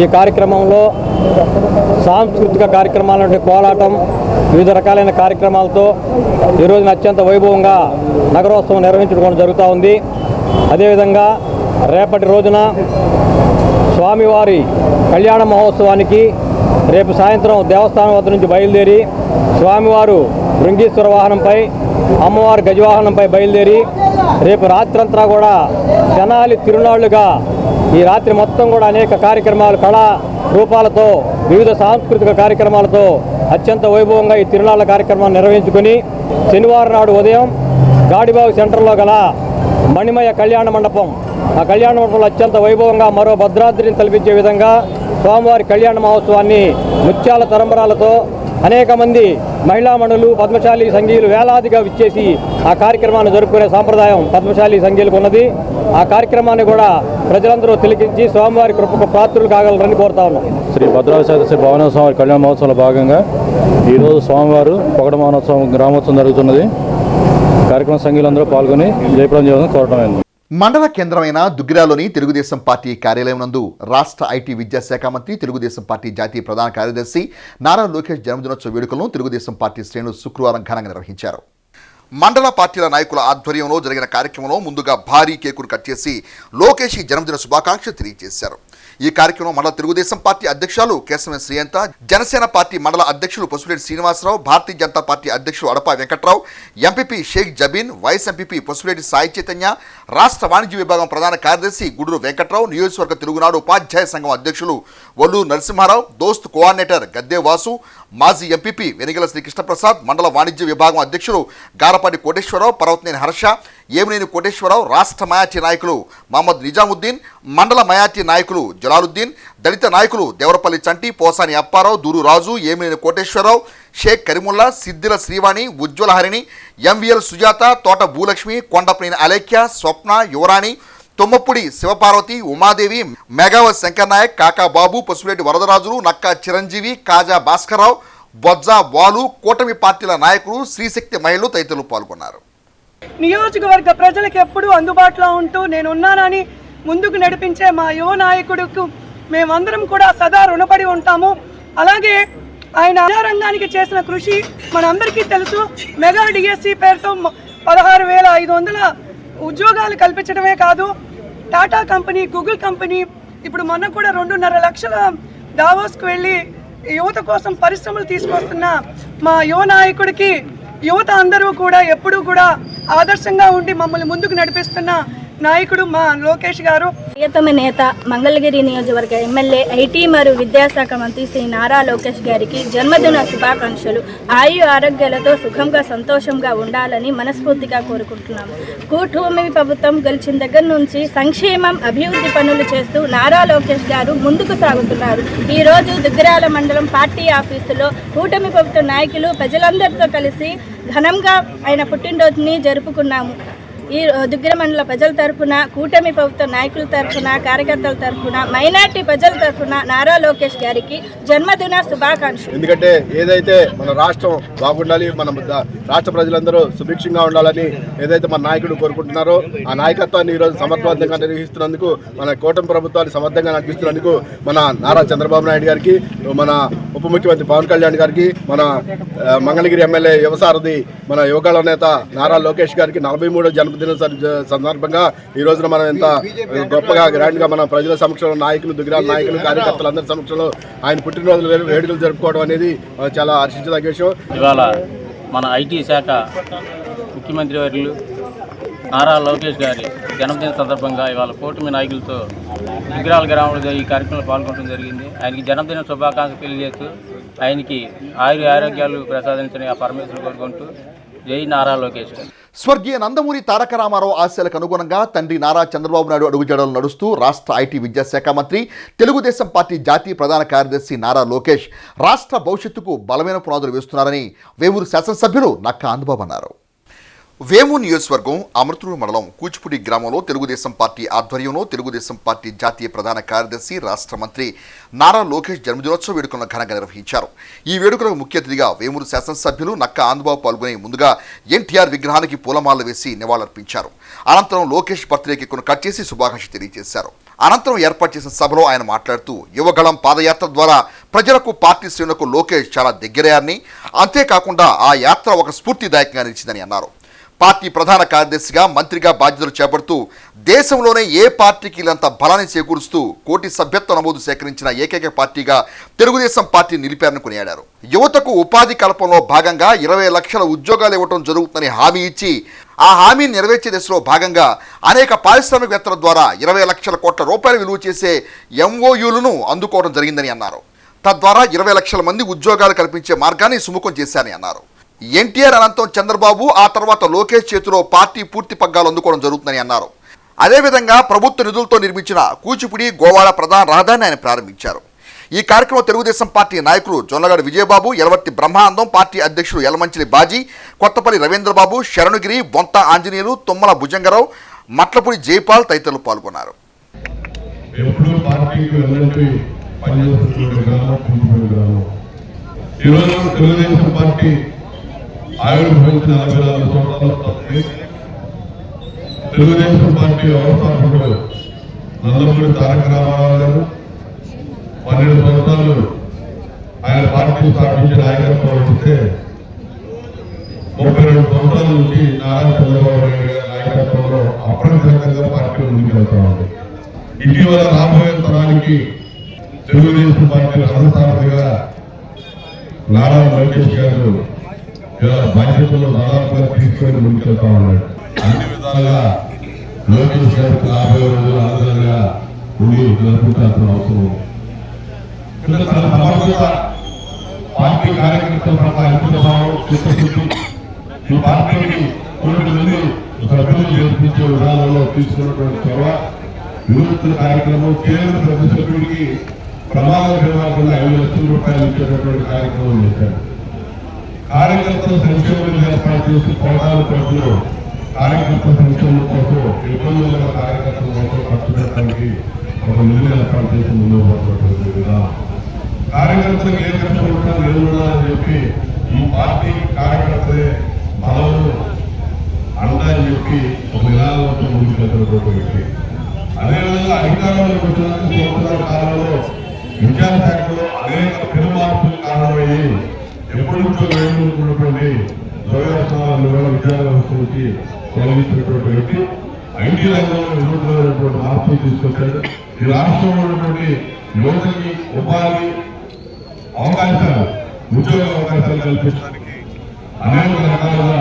ఈ కార్యక్రమంలో సాంస్కృతిక కార్యక్రమాలంటే కోలాటం, వివిధ రకాలైన కార్యక్రమాలతో ఈరోజున అత్యంత వైభవంగా నగరోత్సవం నిర్వహించడం జరుగుతూ ఉంది. అదేవిధంగా రేపటి రోజున స్వామివారి కళ్యాణ మహోత్సవానికి రేపు సాయంత్రం దేవస్థానం వద్ద నుంచి బయలుదేరి స్వామివారు భృంగీశ్వర వాహనంపై, అమ్మవారు గజవాహనంపై బయలుదేరి రేపు రాత్రంతా కూడా తెనాలి తిరునాళ్లుగా ఈ రాత్రి మొత్తం కూడా అనేక కార్యక్రమాలు, కళా రూపాలతో, వివిధ సాంస్కృతిక కార్యక్రమాలతో అత్యంత వైభవంగా ఈ తిరునాళ్ల కార్యక్రమాన్ని నిర్వహించుకుని శనివారం నాడు ఉదయం గాడిబావి సెంటర్లో గల మణిమయ కళ్యాణ మండపం, ఆ కళ్యాణ మండపంలో అత్యంత వైభవంగా మరో భద్రాద్రిని తలపించే విధంగా స్వామివారి కళ్యాణ మహోత్సవాన్ని ముత్యాల తరంబరాలతో అనేక మంది మహిళామణులు, పద్మశాలి సంఘీయులు వేలాదిగా విచ్చేసి ఆ కార్యక్రమాన్ని జరుపుకునే సాంప్రదాయం పద్మశాలి సంఘీయులకు ఉన్నది. ఆ కార్యక్రమాన్ని కూడా ప్రజలందరూ తిలకించి స్వామివారి కృపకు పాత్రులు కాగలరని కోరుతా ఉన్నాం. శ్రీ భద్రాచల శ్రీ భవానీ స్వామి కళ్యాణ మహోత్సవంలో భాగంగా ఈరోజు స్వామివారు పొగడ మహోత్సవం గ్రామోత్సవం జరుగుతున్నది. కార్యక్రమ సంఘీయులందరూ పాల్గొని జయప్రదం చేయాలని కోరటమైంది. మండల కేంద్రమైన దుగ్గిరాలోని తెలుగుదేశం పార్టీ కార్యాలయం నందు రాష్ట్ర ఐటీ విద్యాశాఖ మంత్రి, తెలుగుదేశం పార్టీ జాతీయ ప్రధాన కార్యదర్శి నారా లోకేష్ జన్మదినోత్సవ వేడుకలను తెలుగుదేశం పార్టీ శ్రేణులు శుక్రవారం ఘనంగా నిర్వహించారు. మండల పార్టీల నాయకుల ఆధ్వర్యంలో జరిగిన కార్యక్రమంలో ముందుగా భారీ కేకును కట్ చేసి లోకేష్ జన్మదిన శుభాకాంక్షలు తెలియజేశారు. ఈ కార్యక్రమంలో మండల తెలుగుదేశం పార్టీ అధ్యక్షులు కేశవన్ శ్రీయంత, జనసేన పార్టీ మండల అధ్యక్షులు పసుపులేటి శ్రీనివాసరావు, భారతీయ జనతా పార్టీ అధ్యక్షులు Adapa Venkatrao, MPP Sheikh Jabeen, vice MPP Pasupuleti Sai Chaitanya, రాష్ట్ర వాణిజ్య విభాగం ప్రధాన కార్యదర్శి గుడూరు వెంకట్రావు, నియోజకవర్గ తెలుగునాడు ఉపాధ్యాయ సంఘం అధ్యక్షులు ఒల్లూరు నరసింహారావు, దోస్త్ కోఆర్డినేటర్ గద్దే వాసు, మాజీ ఎంపీపీ వెనిగల శ్రీకృష్ణప్రసాద్, మండల వాణిజ్య విభాగం అధ్యక్షులు గారపాటి కోటేశ్వరరావు, పర్వతనేని హర్ష, ఏమినేని కోటేశ్వరరావు, రాష్ట్ర మయార్టీ నాయకులు మహమ్మద్ నిజాముద్దీన్, మండల మయార్టీ నాయకులు జలాలుద్దీన్, దళిత నాయకులు దేవరపల్లి చంటి, పోసాని అప్పారావు, దూరు రాజు, ఏమినేని కోటేశ్వరరావు, షేక్ కరీముల్లా, సిద్దిల శ్రీవాణి, ఉజ్వల హరిణి, ఎంవీఎల్ సుజాత, తోట భూలక్ష్మి, కొండపనేని అలేఖ్య, స్వప్న, యువరాణి, తొమ్మపుడి శివపార్వతి, ఉమాదేవి, మేఘావత్ శంకర్ నాయక్, కాకా బాబు, పసుపులేటి వరదరాజులు, నక్కా చిరంజీవి, కాజా భాస్కర్రావు, బొజ్జా బాలు, కూటమి పార్టీల నాయకులు, శ్రీశక్తి మహిళలు తదితరులు పాల్గొన్నారు. నియోజకవర్గ ప్రజలకు ఎప్పుడూ అందుబాటులో ఉంటూ నేనున్నానని ముందుకు నడిపించే మా యువ నాయకుడికి మేమందరం కూడా సదా రుణపడి ఉంటాము. అలాగే ఆయన రంగానికి చేసిన కృషి మనందరికీ తెలుసు. మెగా డిఎస్సి పేరుతో 16,500 ఉద్యోగాలు కల్పించడమే కాదు, టాటా కంపెనీ, గూగుల్ కంపెనీ, ఇప్పుడు మొన్న కూడా 2.5 లక్షల దావోస్కు వెళ్ళి యువత కోసం పరిశ్రమలు తీసుకొస్తున్న మా యువ నాయకుడికి యువత అందరూ కూడా ఎప్పుడూ కూడా ఆదర్శంగా ఉండి మమ్మల్ని ముందుకు నడిపిస్తున్న నాయకుడు మా లోకేష్ గారు. ప్రియతమ నేత, మంగళగిరి నియోజకవర్గ ఎమ్మెల్యే, ఐటీ మరియు విద్యాశాఖ మంత్రి శ్రీ నారా లోకేష్ గారికి జన్మదిన శుభాకాంక్షలు. ఆయు ఆరోగ్యాలతో సుఖంగా సంతోషంగా ఉండాలని మనస్ఫూర్తిగా కోరుకుంటున్నాము. కూటమి ప్రభుత్వం గెలిచిన దగ్గర నుంచి సంక్షేమం, అభివృద్ధి పనులు చేస్తూ నారా లోకేష్ గారు ముందుకు సాగుతున్నారు. ఈరోజు దుగ్గిరాల మండలం పార్టీ ఆఫీసులో కూటమి ప్రభుత్వ నాయకులు ప్రజలందరితో కలిసి ఘనంగా ఆయన పుట్టినరోజుని జరుపుకున్నాము. ఈ దుగ్గిర మండల ప్రజల తరఫున, కూటమి ప్రభుత్వ నాయకుల తరఫున, కార్యకర్తల తరఫున, మైనార్టీ ప్రజల తరఫున నారా లోకేష్ గారికి జన్మదిన శుభాకాంక్షలు. ఎందుకంటే ఏదైతే మన రాష్ట్రం బాగుండాలి, మన రాష్ట్ర ప్రజలందరూ సుభిక్షంగా ఉండాలని ఏదైతే మన నాయకుడు కోరుకుంటున్నారో ఆ నాయకత్వాన్ని ఈరోజు సమర్థవంతంగా నిర్వహిస్తున్నందుకు, మన కూటమి ప్రభుత్వాన్ని సమర్థంగా నడిపిస్తున్నందుకు మన నారా చంద్రబాబు నాయుడు గారికి, మన ఉప ముఖ్యమంత్రి పవన్ కళ్యాణ్ గారికి, మన మంగళగిరి ఎమ్మెల్యే యువసారథి మన యువకాల నేత నారా లోకేష్ గారికి 43వ జన్మదిన సందర్భంగా ఈ రోజున మనం ఎంత గొప్పగా గ్రాండ్గా మన ప్రజల సమక్షంలో, నాయకులు, దుగ్గిరాల నాయకులు, కార్యకర్తలు అందరి సమక్షంలో ఆయన పుట్టినరోజు వేడుకలు జరుపుకోవడం అనేది చాలా హర్షించదగ్గ విషయం. ఇవాళ మన ఐటీ శాఖ ముఖ్యమంత్రి వర్యులు నారా లోకేష్ గారి జన్మదిన సందర్భంగా ఇవాళ కూటమి నాయకులతో దుగ్గిరాల గ్రామంలో ఈ కార్యక్రమంలో పాల్గొనడం జరిగింది. ఆయనకి జన్మదిన శుభాకాంక్షలు తెలియజేస్తూ ఆయనకి ఆరోగ్యాలు ప్రసాదించని ఆ పరమేశ్వరుని కోరుకుంటూ జై నారా లోకేష్ గారు. స్వర్గీయ నందమూరి తారక రామారావు ఆశయాలకు అనుగుణంగా తండ్రి నారా చంద్రబాబు నాయుడు అడుగుజాడలు నడుస్తూ రాష్ట్ర ఐటీ విద్యాశాఖ మంత్రి, తెలుగుదేశం పార్టీ జాతీయ ప్రధాన కార్యదర్శి నారా లోకేష్ రాష్ట్ర భవిష్యత్తుకు బలమైన పునాదులు వేస్తున్నారని వేమూరు శాసనసభ్యులు నక్కా ఆంధ్రబాబు అన్నారు. వేమూరు నియోజకవర్గం అమృతూరు మండలం కూచిపూడి గ్రామంలో తెలుగుదేశం పార్టీ ఆధ్వర్యంలో తెలుగుదేశం పార్టీ జాతీయ ప్రధాన కార్యదర్శి, రాష్ట్ర మంత్రి నారా లోకేష్ జన్మదినోత్సవ వేడుకలను ఘనంగా నిర్వహించారు. ఈ వేడుకలకు ముఖ్య అతిథిగా వేమూరు శాసనసభ్యులు నక్కా ఆంధ్రబాబు పాల్గొని ముందుగా ఎన్టీఆర్ విగ్రహానికి పూలమాలలు వేసి నివాళులర్పించారు. అనంతరం లోకేష్ బర్త్డే కేకును కట్ చేసి శుభాకాంక్షలు తెలియజేశారు. అనంతరం ఏర్పాటు చేసిన సభలో ఆయన మాట్లాడుతూ యువగళం పాదయాత్ర ద్వారా ప్రజలకు పార్టీ శ్రేణులకు లోకేష్ చాలా దగ్గరయ్యారని, అంతేకాకుండా ఆ యాత్ర ఒక స్ఫూర్తిదాయకంగా నిలిచిందని అన్నారు. పార్టీ ప్రధాన కార్యదర్శిగా మంత్రిగా బాధ్యతలు చేపడుతూ దేశంలోనే ఏ పార్టీకి ఇలాంత బలాన్ని చేకూరుస్తూ కోటి సభ్యత్వ నమోదు సేకరించిన ఏకైక పార్టీగా తెలుగుదేశం పార్టీ నిలిపారని కొనియాడారు. యువతకు ఉపాధి కల్పనలో భాగంగా 20 లక్షల ఉద్యోగాలు ఇవ్వడం జరుగుతుందని హామీ ఇచ్చి ఆ హామీని నెరవేర్చే దిశలో భాగంగా అనేక పారిశ్రామికవేత్తల ద్వారా 20 లక్షల కోట్ల రూపాయలు విలువ చేసే MOUలను అందుకోవడం జరిగిందని అన్నారు. తద్వారా 20 లక్షల మంది ఉద్యోగాలు కల్పించే మార్గాన్ని సుముఖం చేశారని అన్నారు. ఎన్టీఆర్ అనంతరం చంద్రబాబు, ఆ తర్వాత లోకేష్ చేతిలో పార్టీ పూర్తి పగ్గాలు అందుకోవడం జరుగుతుందని అన్నారు. అదేవిధంగా ప్రభుత్వ నిధులతో నిర్మించిన కూచిపూడి గోవాడ ప్రధాన రహదారిని ఆయన ప్రారంభించారు. ఈ కార్యక్రమం తెలుగుదేశం పార్టీ నాయకులు జొన్నగడ విజయబాబు, యలవర్తి బ్రహ్మానందం, పార్టీ అధ్యక్షులు యలమంచిలి బాజీ, కొత్తపల్లి రవీంద్రబాబు, శరణుగిరి, బొంత ఆంజనేయులు, తుమ్మల భుజంగరావు, మట్లపూడి జైపాల్ తదితరులు పాల్గొన్నారు. ఆవిర్భవించిన 44 సంవత్సరాలు తెలుగుదేశం పార్టీ వ్యవస్థాపకుడు నందమూరి తారక రామారావు గారు 12 సంవత్సరాలు ఆయన పార్టీ స్థాపించి నాయకత్వం వహిస్తే 32 సంవత్సరాల నుంచి నారా చంద్రబాబు నాయుడు గారి నాయకత్వంలో అప్రతిహతంగా పార్టీ ముందుకెళ్తా ఉంది. ఇటీవల రాబోయే తరానికి తెలుగుదేశం పార్టీ రథసారథిగా నారా లోకేష్ గారు ఇలా బాధ్యతలు దాదాపుగా తీసుకొని ముందుకెళ్తా ఉన్నాడు. అన్ని విధాలుగా లోకేష్ గారికి 50 రోజులు ఆధారంగా ఉండి జరుపుకోవాల్సిన అవసరం ఉంది. తన సమర్థత, పార్టీ కార్యకర్తల పట్ల అంకిత భావం, చిత్తశుద్ధి, ఈ పార్టీకి కొన్ని మంది సభ్యులు చేర్పించే విధానంలో తీసుకున్నటువంటి చొరవ, వినూత్న కార్యక్రమం, కేంద్ర ప్రతి సభ్యుడికి ప్రమాద విభాగంలో 5 లక్షల రూపాయలు ఇచ్చేటటువంటి కార్యక్రమం చేశారు. కార్యకర్తల సంక్షేమం ఏర్పాటు చేసి కోటాల ఖర్చులు కార్యకర్తల సంక్షేమం కోసం, ఇబ్బందులు ఉన్న కార్యకర్తల కోసం ఖర్చు పెట్టడానికి ఒక నిధులు ఏర్పాటు చేసి ముందుకు పోతున్నటువంటి విధానం. కార్యకర్తలకు ఏ ఖర్చు ఉంటారు ఎదురున్నారని చెప్పి ఈ పార్టీ కార్యకర్తలే బలం అండా అని చెప్పి ఒక విధానంతో ముందుకెళ్తున్నటువంటి వ్యక్తి. అదేవిధంగా అధికారంలోకి వచ్చిన సంవత్సరాల కాలంలో విద్యాశాఖలో అనేక పెనుమార్పులు కారణమయ్యి ఎప్పటి నుంచో వేడుకున్నటువంటి ద్రవ్యవస్థలను కూడా విద్యా వ్యవస్థ నుంచి తొలగించినటువంటి వ్యక్తి. ఐటీ రంగంలో వినూత్నమైనటువంటి మార్పులు తీసుకొచ్చాడు. ఈ రాష్ట్రంలో ఉన్నటువంటి యువతకి ఉపాధి అవకాశాలు, ఉద్యోగ అవకాశాలు కల్పించడానికి అనేక రకాలుగా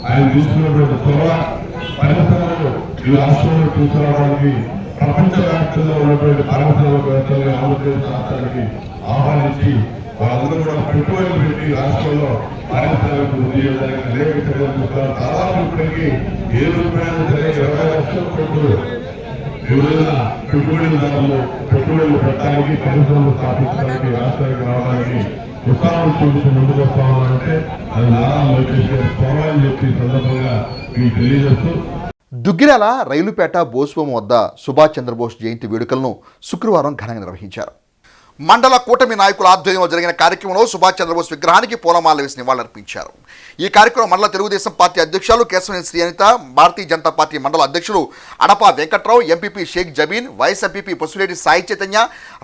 ఆయన తీసుకున్నటువంటి త్వర పరిశ్రమలు ఈ రాష్ట్రంలో తీసుకురావడానికి ప్రపంచవ్యాప్తంగా ఉన్నటువంటి పారిశ్రామికవేత్తలుగా ఆంధ్రప్రదేశ్ రాష్ట్రానికి ఆహ్వానించి వాళ్ళందరూ కూడా పెట్టుబడులు పెట్టి రాష్ట్రంలో పారిశ్రామిక వృద్ధి చేయడానికి అనేక చర్యలు చూస్తున్నారు. దాదాపు ఇప్పటికీ ఏ రూపాయలు సరే 20 లక్షల కోట్లు వివిధ పెట్టుబడిదారులు పెట్టుబడులు పెట్టడానికి, పరిశ్రమలు స్థాపించడానికి, రాష్ట్రానికి రావడానికి ఉత్సాహం చూసి ముందుకు వస్తామంటే అది నారా లోకేష్ గారి త్వర అని చెప్పి సందర్భంగా మీకు తెలియజేస్తూ, దుగ్గిరాల రైలుపేట బోస్వం వద్ద సుభాష్ చంద్రబోస్ జయంతి వేడుకలను శుక్రవారం ఘనంగా నిర్వహించారు. మండల కూటమి నాయకుల ఆధ్వర్యంలో జరిగిన కార్యక్రమంలో సుభాష్ చంద్రబోస్ విగ్రహానికి పూలమాల వేసి నివాళులర్పించారు. ఈ కార్యక్రమం మండల తెలుగుదేశం పార్టీ అధ్యక్షులు కేశవనేని శ్రీ అనిత, భారతీయ జనతా పార్టీ మండల అధ్యక్షులు Adapa Venkatrao, MPP Sheikh Jabeen, vice MPP Pasuleti Sai Chaitanya,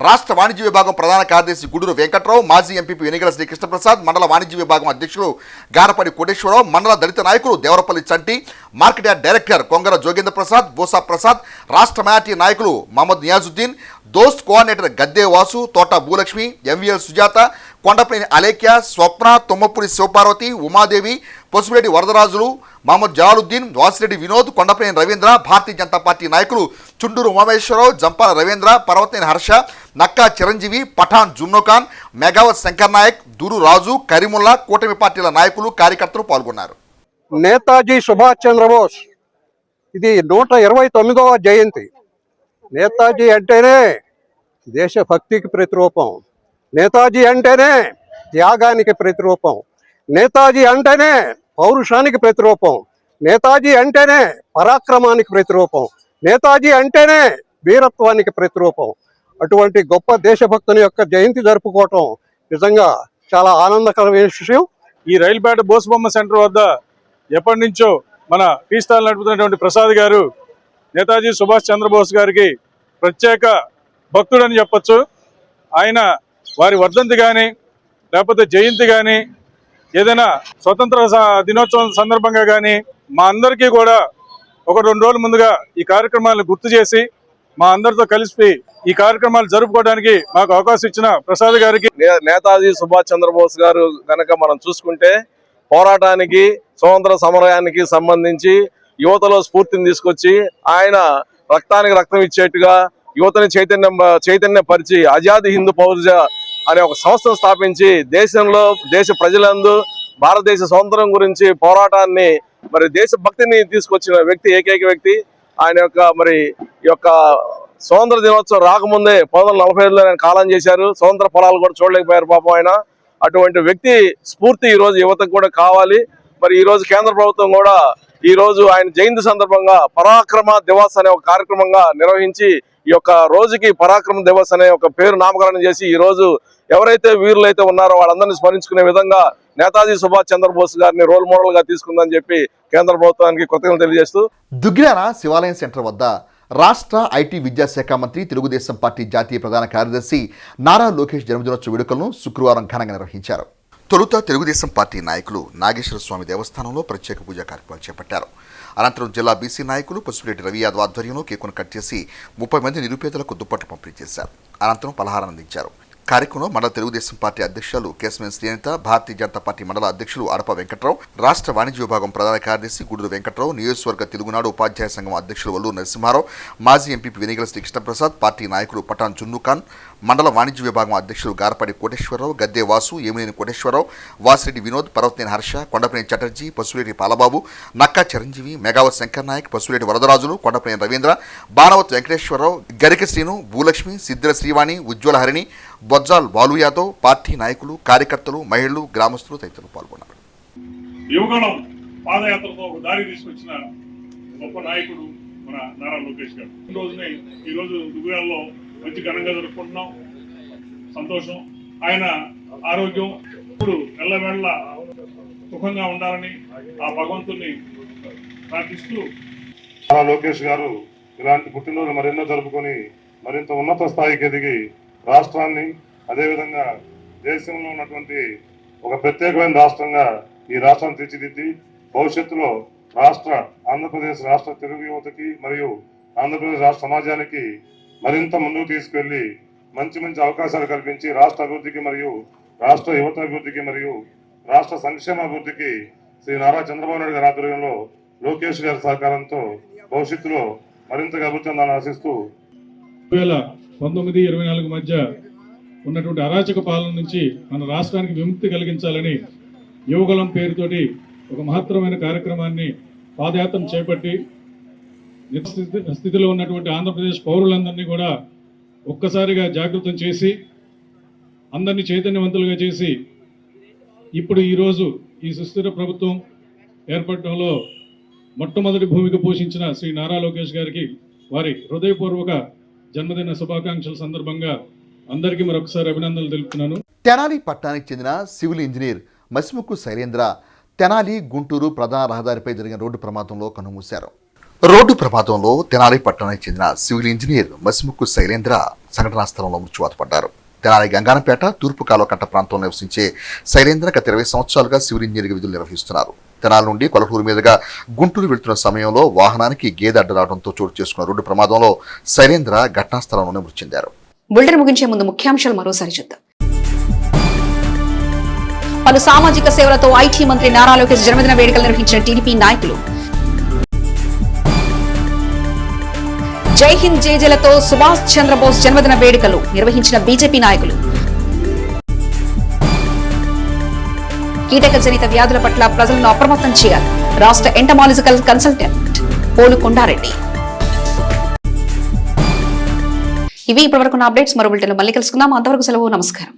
రాష్ట్ర వాణిజ్య విభాగం ప్రధాన కార్యదర్శి గుడూరు వెంకట్రావు, మాజీ ఎంపీపీ వెనిగల శ్రీకృష్ణప్రసాద్, మండల వాణిజ్య విభాగం అధ్యక్షులు గారపడి కోటేశ్వరరావు, మండల దళిత నాయకులు Devarapalli Chanti, market yard director Kongara Jogendra Prasad, Bosa Prasad, రాష్ట్ర మైనార్టీ నాయకులు మహమ్మద్ నియాజుద్దీన్, దోస్త్ కోఆర్డినేటర్ గద్దే వాసు, తోట భూలక్ష్మి, ఎంవీఎల్ సుజాత, కొండపల్లి అలేఖ్య, స్వప్న, తుమ్మపూడి శివపార్వతి, ఉమాదేవి, పసుపురెడ్డి వరదరాజులు, మహమ్మద్ జలాలుద్దీన్, వాసిరెడ్డి వినోద్, కొండపల్లి రవీంద్ర, భారతీయ జనతా పార్టీ నాయకులు చుండూరు ఉమామేశ్వరరావు, జంపాల రవీంద్ర, పర్వతనేని హర్ష, నక్కా చిరంజీవి, పఠాన్ జుమ్నోఖాన్, మెగావత్ శంకర్ నాయక్, దూరు రాజు, కరీముల్లా, కూటమి పార్టీల నాయకులు, కార్యకర్తలు పాల్గొన్నారు. నేతాజీ సుభాష్ చంద్రబోస్ ఇది 129వ జయంతి. నేతాజీ అంటేనే దేశభక్తికి ప్రతిరూపం, నేతాజీ అంటేనే త్యాగానికి ప్రతిరూపం, నేతాజీ అంటేనే పౌరుషానికి ప్రతిరూపం, నేతాజీ అంటేనే పరాక్రమానికి ప్రతిరూపం, నేతాజీ అంటేనే వీరత్వానికి ప్రతిరూపం. అటువంటి గొప్ప దేశభక్తుని యొక్క జయంతి జరుపుకోవటం నిజంగా చాలా ఆనందకరమైన విషయం. ఈ రైలుపేట బోసుబొమ్మ సెంటర్ వద్ద ఎప్పటి నుంచో మన టీ స్టాల్ నడుపుతున్నటువంటి ప్రసాద్ గారు నేతాజీ సుభాష్ చంద్రబోస్ గారికి ప్రత్యేక భక్తుడని చెప్పచ్చు. ఆయన వారి వర్ధంతి కానీ లేకపోతే జయంతి కానీ ఏదైనా స్వతంత్ర దినోత్సవం సందర్భంగా కానీ మా అందరికీ కూడా 1-2 రోజుల ముందుగా ఈ కార్యక్రమాలను గుర్తు చేసి మా అందరితో కలిసి ఈ కార్యక్రమాలు జరుపుకోవడానికి మాకు అవకాశం ఇచ్చిన ప్రసాద్ గారికి, నేతాజీ సుభాష్ చంద్రబోస్ గారు కనుక మనం చూసుకుంటే పోరాటానికి స్వతంత్ర సమరానికి సంబంధించి యువతలో స్ఫూర్తిని తీసుకొచ్చి ఆయన రక్తానికి రక్తం ఇచ్చేట్టుగా యువతని చైతన్యపరిచి ఆజాదీ హిందూ ఫౌజ్ అనే ఒక సంస్థను స్థాపించి దేశ ప్రజలందు భారతదేశ స్వాతంత్రం గురించి పోరాటాన్ని మరి దేశభక్తిని తీసుకొచ్చిన వ్యక్తి, ఏకైక వ్యక్తి. ఆయన యొక్క స్వతంత్ర దినోత్సవం రాకముందే 1945లో ఆయన కాలం చేశారు. స్వతంత్ర ఫలాలు కూడా చూడలేకపోయారు పాపం ఆయన. అటువంటి వ్యక్తి స్ఫూర్తి ఈ రోజు యువతకు కూడా కావాలి. మరి ఈ రోజు కేంద్ర ప్రభుత్వం కూడా ఈ రోజు ఆయన జయంతి సందర్భంగా పరాక్రమ దివస్ అనే ఒక కార్యక్రమంగా నిర్వహించి ఈ యొక్క రోజుకి పరాక్రమ దివస్ అనే ఒక పేరు నామకరణం చేసి ఈ రోజు ఎవరైతే వీరులైతే ఉన్నారో వాళ్ళందరినీ స్మరించుకునే విధంగా నేతాజీ సుభాష్ చంద్రబోస్ గారిని రోల్ మోడల్ గా తీసుకుందని చెప్పి కేంద్ర ప్రభుత్వానికి కృతజ్ఞతలు తెలియజేస్తూ దుగ్గిరాల శివాలయం సెంటర్ వద్ద రాష్ట్ర ఐటీ విద్యాశాఖ మంత్రి తెలుగుదేశం పార్టీ జాతీయ ప్రధాన కార్యదర్శి నారా లోకేష్ జన్మదినోత్సవ వేడుకలను శుక్రవారం ఘనంగా నిర్వహించారు. తొలుత తెలుగుదేశం పార్టీ నాయకులు నాగేశ్వర స్వామి దేవస్థానంలో ప్రత్యేక పూజా కార్యక్రమాలు చేపట్టారు. అనంతరం జిల్లా బీసీ నాయకులు పసుపులేటి రవి యాదవ్ ఆధ్వర్యంలో కేకును కట్ చేసి 30 మంది నిరుపేదలకు దుప్పట్లు పంపిణీ చేశారు. అనంతరం పలహారం అందించారు. కార్యక్రమంలో మండల తెలుగుదేశం పార్టీ అధ్యక్షులు కేశమేని శ్రీనిత, భారతీయ జనతా పార్టీ మండల అధ్యక్షులు అడప వెంకట్రావు, రాష్ట్ర వాణిజ్య విభాగం ప్రధాన కార్యదర్శి గూడూరు వెంకట్రావు, నియోజకవర్గ తెలుగునాడు ఉపాధ్యాయ సంఘం అధ్యక్షులు వల్లూరు నరసింహారావు, మాజీ ఎంపీ వెనిగల శ్రీకృష్ణప్రసాద్, పార్టీ నాయకులు పఠాన్ జున్నుఖాన్, మండల వాణిజ్య విభాగం అధ్యక్షులు గారపాటి కోటేశ్వరరావు, గద్దే వాసు, ఏమినేని కోటేశ్వరరావు, వాసిరెడ్డి వినోద్, పర్వతనేని హర్ష, కొండపనేని చటర్జీ, పసుపులేటి పాలబాబు, నక్కా చిరంజీవి, మెగావత్ శంకర్ నాయక్, పసుపులేటి వరదరాజులు, కొండపనేని రవీంద్ర, బాణవత్ వెంకటేశ్వరరావు, గరిక శ్రీను, భూలక్ష్మి, సిద్ధిర శ్రీవాణి, ఉజ్వల హరిణి, బొజ్జాల్ బాలు యాదవ్, పార్టీ నాయకులు, కార్యకర్తలు, మహిళలు, గ్రామస్తులు తదితరులు పాల్గొన్నారు. యువగణం పాదయాత్రతో ఒక దారి తీసుకొచ్చిన గొప్ప నాయకుడు మన నారా లోకేష్ గారు. ఈ రోజు దుగ్గిరాల్లో మంచి ఘనంగా జరుపుకుంటున్నాం. సంతోషం. ఆయన ఆరోగ్యం ఇప్పుడు ఎల్లవేళ సుఖంగా ఉండాలని ఆ భగవంతుని ప్రార్థిస్తూ నారా లోకేష్ గారు ఇలాంటి పుట్టినరోజు మరెన్నో జరుపుకొని మరింత ఉన్నత స్థాయికి ఎదిగి రాష్ట్రాన్ని అదేవిధంగా దేశంలో ఉన్నటువంటి ఒక ప్రత్యేకమైన రాష్ట్రంగా ఈ రాష్ట్రాన్ని తీర్చిదిద్ది భవిష్యత్తులో ఆంధ్రప్రదేశ్ రాష్ట్ర తెలుగు యువతకి మరియు ఆంధ్రప్రదేశ్ రాష్ట్ర సమాజానికి మరింత ముందుకు తీసుకెళ్లి మంచి అవకాశాలు కల్పించి రాష్ట్ర అభివృద్ధికి మరియు రాష్ట్ర యువత అభివృద్ధికి మరియు రాష్ట్ర సంక్షేమ అభివృద్ధికి శ్రీ నారా చంద్రబాబు నాయుడు గారి ఆధ్వర్యంలో లోకేష్ గారి సహకారంతో భవిష్యత్తులో మరింతగా అభివృద్ధి చెందాలని ఆశిస్తూ 2019-24 మధ్య ఉన్నటువంటి అరాచక పాలన నుంచి మన రాష్ట్రానికి విముక్తి కలిగించాలని యువగలం పేరుతోటి ఒక మహత్తరమైన కార్యక్రమాన్ని పాదయాత్రను చేపట్టి స్థితిలో ఉన్నటువంటి ఆంధ్రప్రదేశ్ పౌరులందరినీ కూడా ఒక్కసారిగా జాగృతం చేసి అందరినీ చైతన్యవంతులుగా చేసి ఇప్పుడు ఈరోజు ఈ సుస్థిర ప్రభుత్వం ఏర్పడటంలో మొట్టమొదటి భూమిక పోషించిన శ్రీ నారా లోకేష్ గారికి వారి హృదయపూర్వక జన్మదిన శుభాకాంక్షల సందర్భంగా అందరికీ మరొకసారి అభినందనలు తెలుపుతున్నాను. తెనాలి పట్టణానికి చెందిన సివిల్ ఇంజనీర్ మసిముక్కు శైలేంద్ర తెనాలి గుంటూరు ప్రధాన రహదారిపై జరిగిన రోడ్డు ప్రమాదంలో కన్నుమూశారు. రోడ్డు ప్రమాదంలో తెనాలి పట్టణానికి చెందిన సివిల్ ఇంజనీర్ మసిముక్కు శైలేంద్ర సంఘటనా స్థలంలో మృత్యువాత పడ్డారు. తెనాలి గంగానపేట తూర్పు కాలువకట్ట ప్రాంతంలో నివసించే శైలేంద్ర గత 20 సంవత్సరాలుగా సివిల్ ఇంజనీర్గా విధులు నిర్వహిస్తున్నారు. తెనాలి నుండి కొలటూరు మీదుగా గుంటూరు వెళ్తున్న సమయంలో వాహనానికి గేదె అడ్డరావడంతో చోటు చేసుకున్న రోడ్డు ప్రమాదంలో శైలేంద్ర ఘటనా స్థలంలోనే మృతి చెందారు. బులెటిన్ ముగించే ముందు ముఖ్యాంశాలు మరోసారి చూద్దాం. పలు సామాజిక సేవలతో ఐటీ మంత్రి నారా లోకేష్ జన్మదిన వేడుకలు నిర్వహించిన టీడీపీ నాయకులు. జై హింద్ జేజేలతో సుభాష్ చంద్రబోస్ జన్మదిన వేడుకలు నిర్వహించిన బీజేపీ నాయకులు. కీటక జనిత వ్యాధుల పట్ల ప్రజలను అప్రమత్తం చేయాలి రాష్ట్ర ఎంటమాలజికల్ కన్సల్టెంట్ పోలు కొండారెడ్డి. ఇవి ఇప్పటివరకు అప్డేట్స్. మరో బులెటిన్లో మళ్ళీ కలుసుకుందాం. అంతవరకు సెలవు. నమస్కారం.